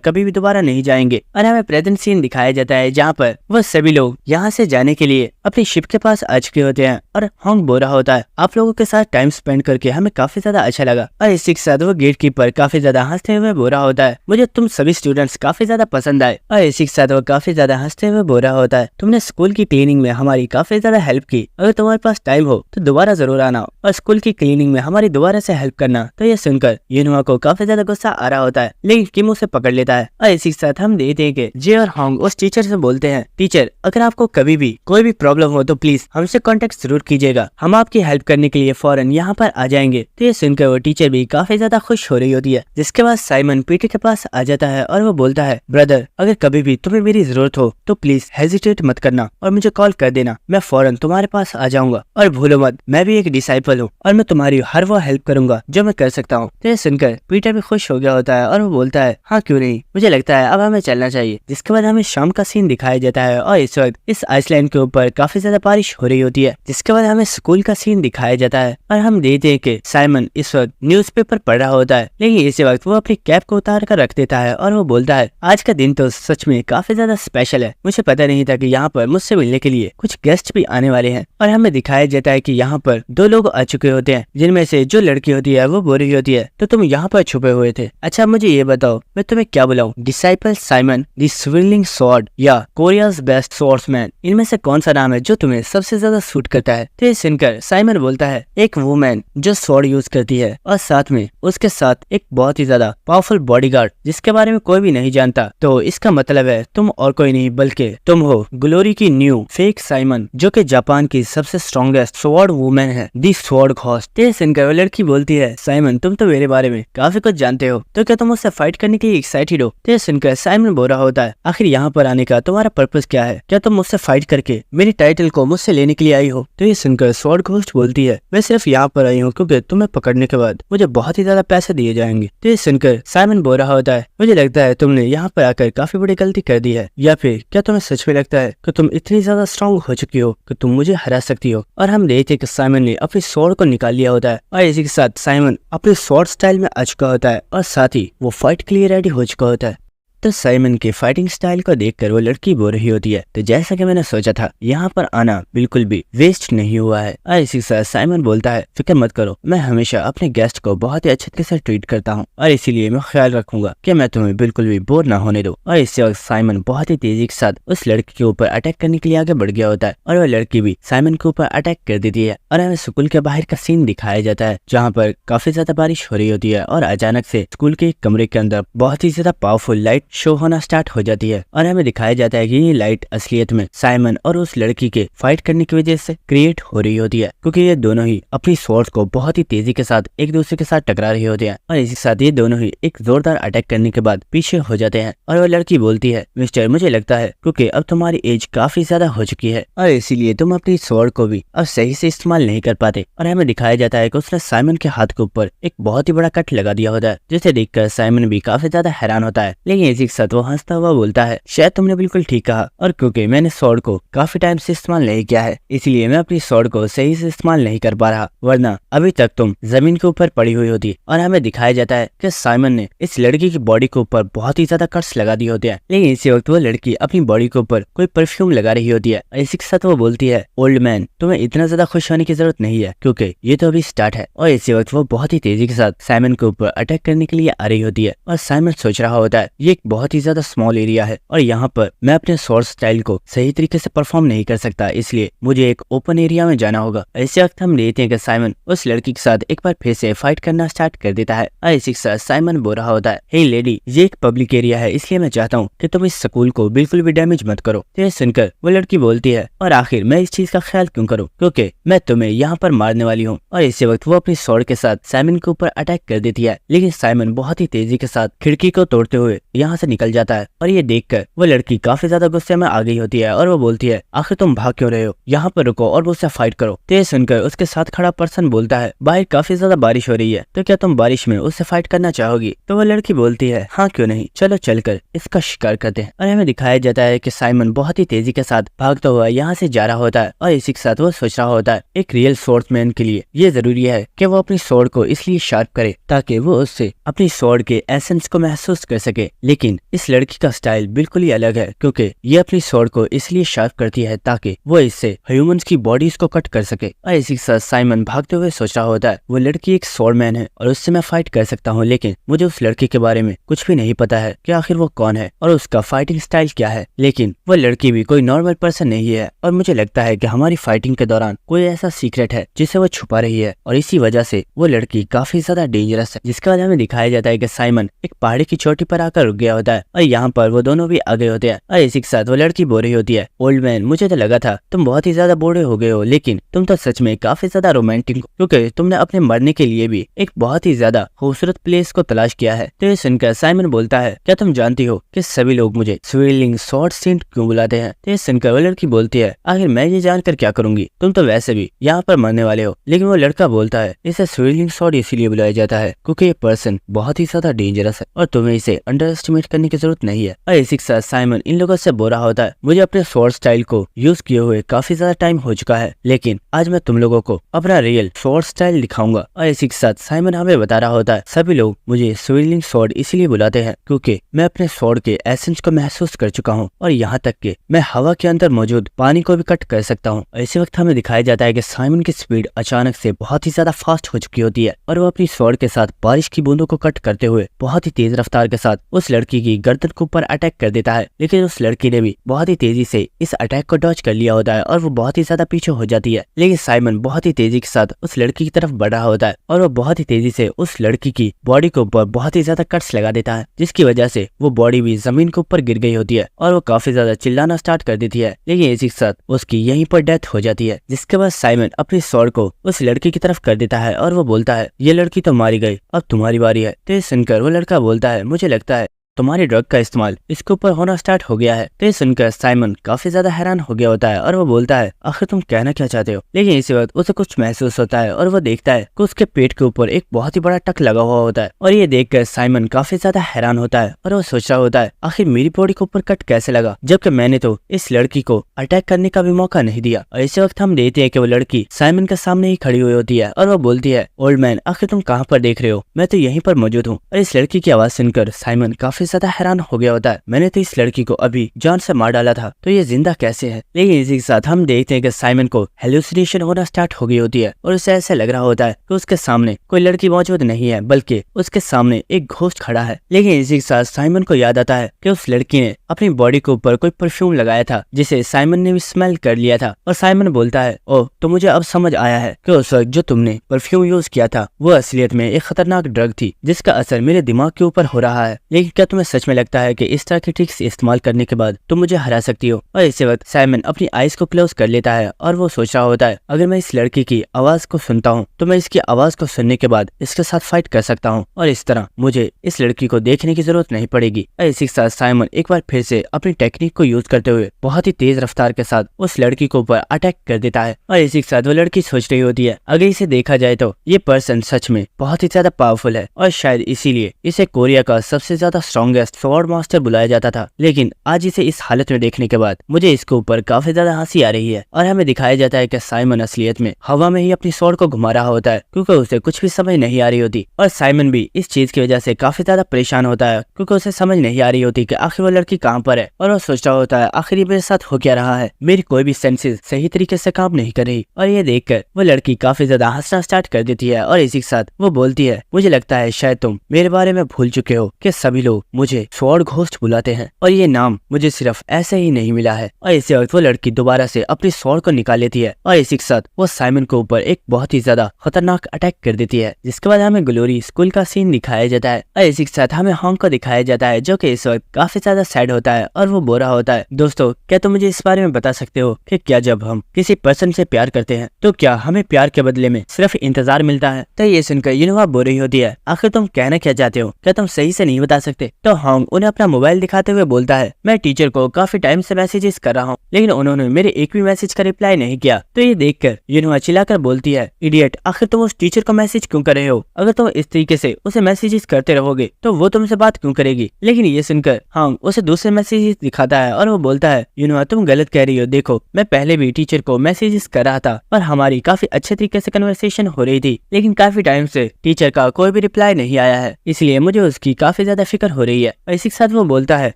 कभी भी दोबारा नहीं जाएंगे। और हमें प्रेजेंट सीन दिखाया जाता है जहाँ पर वो सभी लोग यहाँ से जाने के लिए अपनी शिप के पास आ चुके होते हैं और हांग बोल रहा होता है, आप लोगों के साथ टाइम स्पेंड करके हमें काफी ज्यादा अच्छा लगा। और इसी के साथ वो गेट कीपर काफी ज्यादा हंसते हुए बोल रहा होता है, मुझे तुम सभी स्टूडेंट्स काफी ज्यादा पसंद आए। और इसी के साथ वो काफी ज्यादा हंसते हुए बोल रहा होता है, तुमने स्कूल की क्लीनिंग में हमारी काफी ज्यादा हेल्प की, अगर तुम्हारे पास टाइम हो तो दोबारा जरूर आना और स्कूल की क्लीनिंग में हमारी दोबारा से हेल्प करना। तो ये सुनकर यूनुआ को काफी ज्यादा गुस्सा आ रहा होता है लेकिन किम उसे पकड़ लेता है। और इसी के साथ हम देखते हैं कि जे और हांग उस टीचर से बोलते हैं, टीचर अगर आपको कभी भी कोई भी प्रॉब्लम हो तो प्लीज हमसे कांटेक्ट जरूर कीजिएगा, हम आपकी हेल्प करने के लिए फौरन यहाँ पर आ जाएंगे। तो ये सुनकर वो टीचर भी काफी ज्यादा खुश हो रही होती है। जिसके बाद साइमन पीटर के पास आ जाता है और वो बोलता है, ब्रदर अगर कभी भी तुम्हें मेरी जरूरत हो तो प्लीज हेजिटेट मत करना और मुझे कॉल कर देना, मैं फौरन तुम्हारे पास आ जाऊंगा। और भूलो मत मैं भी एक डिसाइपल हूँ और मैं तुम्हारी हर वो हेल्प करूंगा जो मैं कर सकता हूँ। तो ये सुनकर पीटर भी खुश हो गया होता है और वो बोलता है, हाँ क्यों नहीं, मुझे लगता है अब हमें चलना चाहिए। जिसके बाद हमें शाम का सीन दिखाया जाता है और इस वक्त इस आइसलैंड के ऊपर काफी ज्यादा बारिश हो रही होती है। जिसके बाद हमें स्कूल का सीन दिखाया जाता है और हम देखते हैं कि साइमन इस वक्त न्यूज़पेपर पढ़ रहा होता है लेकिन इसी वक्त वो अपनी कैप को उतार कर रख देता है और वो बोलता है, आज का दिन तो सच में काफी ज्यादा स्पेशल है, मुझे पता नहीं था कि यहाँ पर मुझसे मिलने के लिए कुछ गेस्ट भी आने वाले हैं। और हमें दिखाया जाता है कि यहाँ पर दो लोग आ चुके होते हैं जिनमें से जो लड़की होती है वो बोल रही होती है, तो तुम यहाँ पर छुपे हुए थे, अच्छा मुझे ये बताओ मैं तुम्हें क्या बुलाऊं, डिसाइपल साइमन द स्विर्लिंग स्वॉर्ड या कोरियाज बेस्ट स्वॉर्ड्समैन, इनमें से कौन सा नाम है जो तुम्हें सबसे ज्यादा सूट करता है? तो ये सुनकर साइमन बोलता है, एक वुमेन जो स्वॉर्ड यूज करती है और साथ में उसके साथ एक बहुत ही ज्यादा पावरफुल बॉडीगार्ड जिसके बारे में कोई भी नहीं जानता, तो इसका मतलब है तुम और कोई नहीं बल्कि तुम हो ग्लोरी की न्यू फेक साइमन जो कि जापान की सबसे स्ट्रॉन्गेस्ट स्वॉर्ड वुमेन है, दी स्वॉर्ड घोस्ट। तो ये सुनकर वो लड़की बोलती है, साइमन तुम तो मेरे बारे में काफी कुछ जानते हो, तो क्या तुम उससे फाइट करने के लिए एक्साइटेड हो? तो ये सुनकर साइमन बोल रहा होता है, आखिर यहाँ पर आने का तुम्हारा पर्पस क्या है? क्या तुम मुझसे फाइट करके मेरी टाइटल को मुझसे लेने के लिए आई हो? तो ये सुनकर स्वॉर्ड घोस्ट बोलती है, मैं सिर्फ यहाँ पर आई हूँ क्योंकि तुम्हें पकड़ने के बाद मुझे बहुत ही ज्यादा पैसे दिए जाएंगे। तो ये सुनकर साइमन बोल रहा होता है, मुझे लगता है तुमने यहाँ पर आकर काफी बड़ी गलती कर दी है, या फिर क्या तुम्हें सच में लगता है कि तुम इतनी ज्यादा स्ट्रॉन्ग हो चुकी हो कि तुम मुझे हरा सकती हो? और हम देखते हैं कि साइमन ने अपनी स्वॉर्ड को निकाल लिया होता है और इसी के साथ साइमन अपने स्वॉर्ड स्टाइल में आ चुका होता है और साथ ही वो फाइट के लिए रेडी हो चुका होता है। तो साइमन के फाइटिंग स्टाइल को देखकर वो लड़की बोल रही होती है, तो जैसा कि मैंने सोचा था यहाँ पर आना बिल्कुल भी वेस्ट नहीं हुआ है। और इसी के साथ साइमन बोलता है, फिक्र मत करो, मैं हमेशा अपने गेस्ट को बहुत ही अच्छे तरीके से ट्रीट करता हूँ और इसीलिए मैं ख्याल रखूंगा कि मैं तुम्हें बिल्कुल भी बोर ना होने दूं। और इसी वक्त साइमन बहुत ही तेजी के साथ उस लड़की के ऊपर अटैक करने के लिए आगे बढ़ गया होता है और वह लड़की भी साइमन के ऊपर अटैक कर देती है। और हमें स्कूल के बाहर का सीन दिखाया जाता है जहाँ पर काफी ज्यादा बारिश हो रही होती है और अचानक से स्कूल के कमरे के अंदर बहुत ही ज्यादा पावरफुल लाइट शो होना स्टार्ट हो जाती है और हमें दिखाया जाता है कि ये लाइट असलियत में साइमन और उस लड़की के फाइट करने की वजह से क्रिएट हो रही होती है, क्योंकि ये दोनों ही अपनी स्वॉर्ड को बहुत ही तेजी के साथ एक दूसरे के साथ टकरा रही होती है और इसी साथ ये दोनों ही एक जोरदार अटैक करने के बाद पीछे हो जाते हैं। और वह लड़की बोलती है, मिस्टर मुझे लगता है क्योंकि अब तुम्हारी एज काफी ज्यादा हो चुकी है और इसीलिए तुम अपनी स्वॉर्ड को भी अब सही से इस्तेमाल नहीं कर पाते। और हमें दिखाया जाता है कि उसने साइमन के हाथ के ऊपर एक बहुत ही बड़ा कट लगा दिया होता है, जिसे देखकर साइमन भी काफी ज्यादा हैरान होता है। लेकिन इसी के साथ वो हंसता हुआ बोलता है, शायद तुमने बिल्कुल ठीक कहा, और क्योंकि मैंने स्वॉर्ड को काफी टाइम से इस्तेमाल नहीं किया है इसलिए मैं अपनी स्वॉर्ड को सही से इस्तेमाल नहीं कर पा रहा, वरना अभी तक तुम जमीन के ऊपर पड़ी हुई होती। और हमें दिखाया जाता है कि साइमन ने इस लड़की की बॉडी के ऊपर बहुत ही ज्यादा कट्स लगा दिए होते हैं, लेकिन इसी वक्त वो लड़की अपनी बॉडी के ऊपर कोई परफ्यूम लगा रही होती है। इसी के साथ वो बोलती है, ओल्ड मैन तुम्हें इतना ज्यादा खुश होने की जरूरत नहीं है क्योंकि ये तो अभी स्टार्ट है। और इसी वक्त वो बहुत ही तेजी के साथ साइमन के ऊपर अटैक करने के लिए आ रही होती है और साइमन सोच रहा होता है ये एक बहुत ही ज्यादा स्मॉल एरिया है और यहाँ पर मैं अपने स्वॉर्ड स्टाइल को सही तरीके से परफॉर्म नहीं कर सकता, इसलिए मुझे एक ओपन एरिया में जाना होगा। इसी वक्त हम देखते हैं कि साइमन उस लड़की के साथ एक बार फिर से फाइट करना स्टार्ट कर देता है और इसी के साथ साइमन बोल रहा होता है, हे लेडी ये एक पब्लिक एरिया है इसलिए मैं चाहता हूँ कि तुम इस स्कूल को बिल्कुल भी डैमेज मत करो। तो ये सुनकर वो लड़की बोलती है, और आखिर मैं इस चीज का ख्याल क्यों करूँ क्योंकि मैं तुम्हें यहाँ पर मारने वाली हूँ। और इसी वक्त वो अपनी स्वॉर्ड के साथ साइमन के ऊपर अटैक कर देती है, लेकिन साइमन बहुत ही तेजी के साथ खिड़की को तोड़ते हुए यहाँ से निकल जाता है। और ये देखकर वो लड़की काफी ज्यादा गुस्से में आ गई होती है और वो बोलती है, आखिर तुम भाग क्यों रहे हो, यहाँ पर रुको और मुझसे फाइट करो। तो ये सुनकर उसके साथ खड़ा पर्सन बोलता है, बाहर काफी ज्यादा बारिश हो रही है तो क्या तुम बारिश में उससे फाइट करना चाहोगी। तो वो लड़की बोलती है, हाँ क्यों नहीं, चलो चलकर इसका शिकार करते हैं। और हमें दिखाया जाता है कि साइमन बहुत ही तेजी के साथ भागता हुआ यहाँ से जा रहा होता है और इसी के साथ वो सोच रहा होता है एक रियल स्वॉर्डमैन के लिए ये जरूरी है कि वो अपनी स्वॉर्ड को इसलिए शार्प करे ताकि वो उससे अपनी स्वॉर्ड के एसेंस को महसूस कर सके। लेकिन इस लड़की का स्टाइल बिल्कुल ही अलग है क्योंकि ये अपनी स्वॉर्ड को इसलिए शार्प करती है ताकि वो इससे ह्यूमंस की बॉडीज को कट कर सके। और इसी के साथ साइमन भागते हुए सोच रहा होता है वो लड़की एक स्वॉर्डमैन है और उससे मैं फाइट कर सकता हूँ, लेकिन मुझे उस लड़की के बारे में कुछ भी नहीं पता है कि आखिर वो कौन है और उसका फाइटिंग स्टाइल क्या है। लेकिन वो लड़की भी कोई नॉर्मल पर्सन नहीं है और मुझे लगता है कि हमारी फाइटिंग के दौरान कोई ऐसा सीक्रेट है जिसे वो छुपा रही है और इसी वजह से वो लड़की काफी ज्यादा डेंजरस है। जिसके बाद हमें दिखाया जाता है कि साइमन एक पहाड़ी की चोटी पर आकर रुक गया होता है और यहाँ पर वो दोनों भी आ गए होते हैं। और इसी के साथ वो लड़की बोल रही होती है, ओल्ड मैन मुझे तो लगा था तुम बहुत ही ज्यादा बूढ़े हो गए हो, लेकिन तुम तो सच में काफी ज्यादा रोमांटिक हो क्योंकि तुमने अपने मरने के लिए भी एक बहुत ही ज्यादा खूबसूरत प्लेस को तलाश किया है। तो ये सुनकर साइमन बोलता है, क्या तुम जानती हो कि सभी लोग मुझे स्विर्लिंग स्वॉर्ड सेंट क्यों बुलाते हैं। तो ये सुनकर वो लड़की बोलती है, आखिर मैं ये जानकर क्या करूंगी, तुम तो वैसे भी यहाँ पर मरने वाले हो। लेकिन वो लड़का बोलता है, इसे स्विर्लिंग स्वॉर्ड इसीलिए बुलाया जाता है क्योंकि ये पर्सन बहुत ही ज्यादा डेंजरस है और तुम्हें इसे अंडर एस्टिमेट करने की जरूरत नहीं है। और इसी के साथ साइमन इन लोगों से बोल रहा होता है, मुझे अपने स्वॉर्ड स्टाइल को यूज किए हुए काफी ज्यादा टाइम हो चुका है, लेकिन आज मैं तुम लोगों को अपना रियल स्वॉर्ड स्टाइल दिखाऊंगा। और इसी के साथ साइमन हमें बता रहा होता है, सभी लोग मुझे स्विर्लिंग स्वॉर्ड इसीलिए बुलाते हैं क्योंकि मैं अपने स्वॉर्ड के एसेंस को महसूस कर चुका हूँ और यहाँ तक कि मैं हवा के अंदर मौजूद पानी को भी कट कर सकता हूँ। इसी वक्त हमें दिखाया जाता है कि साइमन की स्पीड अचानक से बहुत ही ज्यादा फास्ट हो चुकी होती है और वो अपनी स्वॉर्ड के साथ बारिश की बूंदों को कट करते हुए बहुत ही तेज रफ्तार के साथ उस लड़की की गर्दन के ऊपर अटैक कर देता है। लेकिन उस लड़की ने भी बहुत ही तेजी से इस अटैक को डॉज कर लिया होता है और वो बहुत ही ज्यादा पीछे हो जाती है। लेकिन साइमन बहुत ही तेजी के साथ उस लड़की की तरफ बढ़ रहा होता है और वो बहुत ही तेजी से उस लड़की की बॉडी के ऊपर बहुत ही ज्यादा कट्स लगा देता है, जिसकी वजह से वो बॉडी भी जमीन के ऊपर गिर गई होती है और वो काफी ज्यादा चिल्लाना स्टार्ट कर देती है। लेकिन इसी के साथ उसकी यहीं पर डेथ हो जाती है। जिसके बाद साइमन अपनी स्वॉर्ड को उस लड़की की तरफ कर देता है और वो बोलता है, ये लड़की तो मारी गई, अब तुम्हारी बारी है। तो सुनकर वो लड़का बोलता है, मुझे लगता है तुम्हारी ड्रग का इस्तेमाल इसके ऊपर होना स्टार्ट हो गया है। तो ये सुनकर साइमन काफी ज्यादा हैरान हो गया होता है और वो बोलता है, आखिर तुम कहना क्या चाहते हो। लेकिन इसी वक्त उसे कुछ महसूस होता है और वो देखता है कि उसके पेट के ऊपर एक बहुत ही बड़ा टक लगा हुआ होता है और ये देखकर साइमन काफी ज्यादा हैरान होता है और वो सोच रहा होता है, आखिर मेरी बॉडी के ऊपर कट कैसे लगा जबकि मैंने तो इस लड़की को अटैक करने का भी मौका नहीं दिया। और इसी वक्त हम देखते हैं कि वो लड़की साइमन के सामने ही खड़ी हुई होती है और वो बोलती है, ओल्ड मैन आखिर तुम कहाँ पर देख रहे हो, मैं तो यहीं पर मौजूद हूँ। और इस लड़की की आवाज सुनकर साइमन काफी काफी ज्यादा हैरान हो गया होता है, मैंने तो इस लड़की को अभी जान से मार डाला था, तो ये जिंदा कैसे है। लेकिन इसी के साथ हम देखते हैं कि साइमन को हेलुसिनेशन होना स्टार्ट हो गई होती है और उसे ऐसा लग रहा होता है कि उसके सामने कोई लड़की मौजूद नहीं है, बल्कि उसके सामने एक घोस्ट खड़ा है। लेकिन इसी के साथ साइमन को याद आता है कि उस लड़की ने अपनी बॉडी के ऊपर कोई परफ्यूम लगाया था, जिसे साइमन ने भी स्मेल कर लिया था। और साइमन बोलता है, ओह, तो मुझे अब समझ आया है कि उस वक्त जो तुमने परफ्यूम यूज किया था वो असलियत में एक खतरनाक ड्रग थी, जिसका असर मेरे दिमाग के ऊपर हो रहा है। लेकिन क्या तुम्हें सच में लगता है कि इस तरह के ट्रिक्स इस्तेमाल करने के बाद तुम मुझे हरा सकती हो? और इसी वक्त साइमन अपनी आईज को क्लोज कर लेता है और वो सोच रहा होता है, अगर मैं इस लड़की की आवाज को सुनता हूँ तो मैं इसकी आवाज को सुनने के बाद इसके साथ फाइट कर सकता हूँ और इस तरह मुझे इस लड़की को देखने की जरूरत नहीं पड़ेगी। और इसी के साथ साइमन एक बार फिर से अपनी टेक्निक को यूज करते हुए बहुत ही तेज रफ्तार के साथ उस लड़की को ऊपर अटैक कर देता है। और इसी के साथ वो लड़की सोच रही होती है, अगर इसे देखा जाए तो ये पर्सन सच में बहुत ही ज्यादा पावरफुल है और शायद इसीलिए इसे कोरिया का सबसे ज्यादा स्ट्रॉन्गेस्ट स्वॉर्ड मास्टर बुलाया जाता था। लेकिन आज इसे इस हालत में देखने के बाद मुझे इसके ऊपर काफी ज्यादा हंसी आ रही है। और हमें दिखाया जाता है कि साइमन असलियत में हवा में ही अपनी स्वॉर्ड को घुमा रहा होता है, क्योंकि उसे कुछ भी समझ नहीं आ रही होती। और साइमन भी इस चीज की वजह से काफी ज्यादा परेशान होता है, क्योंकि उसे समझ नहीं आ रही होती कि आखिर वो लड़की कहाँ पर है। और वो सोच रहा होता है, आखिर ये मेरे साथ हो क्या रहा है, मेरी कोई भी सेंसेस सही तरीके से काम नहीं कर रही। और ये देखकर वो लड़की काफी ज्यादा हंसना स्टार्ट कर देती है और इसी के साथ वो बोलती है, मुझे लगता है शायद तुम मेरे बारे में भूल चुके हो कि सभी लोग मुझे स्वॉर्ड घोस्ट बुलाते हैं और ये नाम मुझे सिर्फ ऐसे ही नहीं मिला है। और इसी वक्त वो लड़की दोबारा से अपनी स्वॉर्ड को निकाल लेती है और इसी के साथ वो साइमन के ऊपर एक बहुत ही ज्यादा खतरनाक अटैक कर देती है, जिसके बाद हमें ग्लोरी स्कूल का सीन दिखाया जाता है। और इसी के साथ हमें हॉन्ग को दिखाया जाता है, जो कि इस वक्त काफी ज्यादा सैड होता है और वो बोरा होता है। दोस्तों, क्या तुम मुझे इस बारे में बता सकते हो कि क्या जब हम किसी पर्सन से प्यार करते हैं तो क्या हमें प्यार के बदले में सिर्फ इंतजार मिलता है? तो ये सुनकर यूनोवा बोल रही होती है, आखिर तुम कहना क्या चाहते हो, क्या तुम सही से नहीं बता सकते? तो हॉन्ग उन्हें अपना मोबाइल दिखाते हुए बोलता है, मैं टीचर को काफी टाइम से मैसेजेस कर रहा हूँ, लेकिन उन्होंने मेरे एक भी मैसेज का रिप्लाई नहीं किया। तो ये देखकर यूनोवा चिल्लाकर बोलती है, इडियट, आखिर तुम उस टीचर को मैसेज क्यों कर रहे हो? अगर तुम इस तरीके से उसे मैसेजेस करते रहोगे तो वो तुमसे बात क्यों करेगी? लेकिन ये सुनकर हॉन्ग उसे दूसरे मैसेजेस दिखाता है और वो बोलता है, यूनोवा तुम गलत कह रही हो, देखो मैं पहले भी टीचर को मैसेजेस कर रहा था और हमारी काफी अच्छे तरीके से कन्वर्सेशन हो रही थी, लेकिन काफी टाइम से टीचर का कोई भी रिप्लाई नहीं आया है, इसलिए मुझे उसकी काफी ज्यादा फिक्र हो रही है। और इसी के साथ वो बोलता है,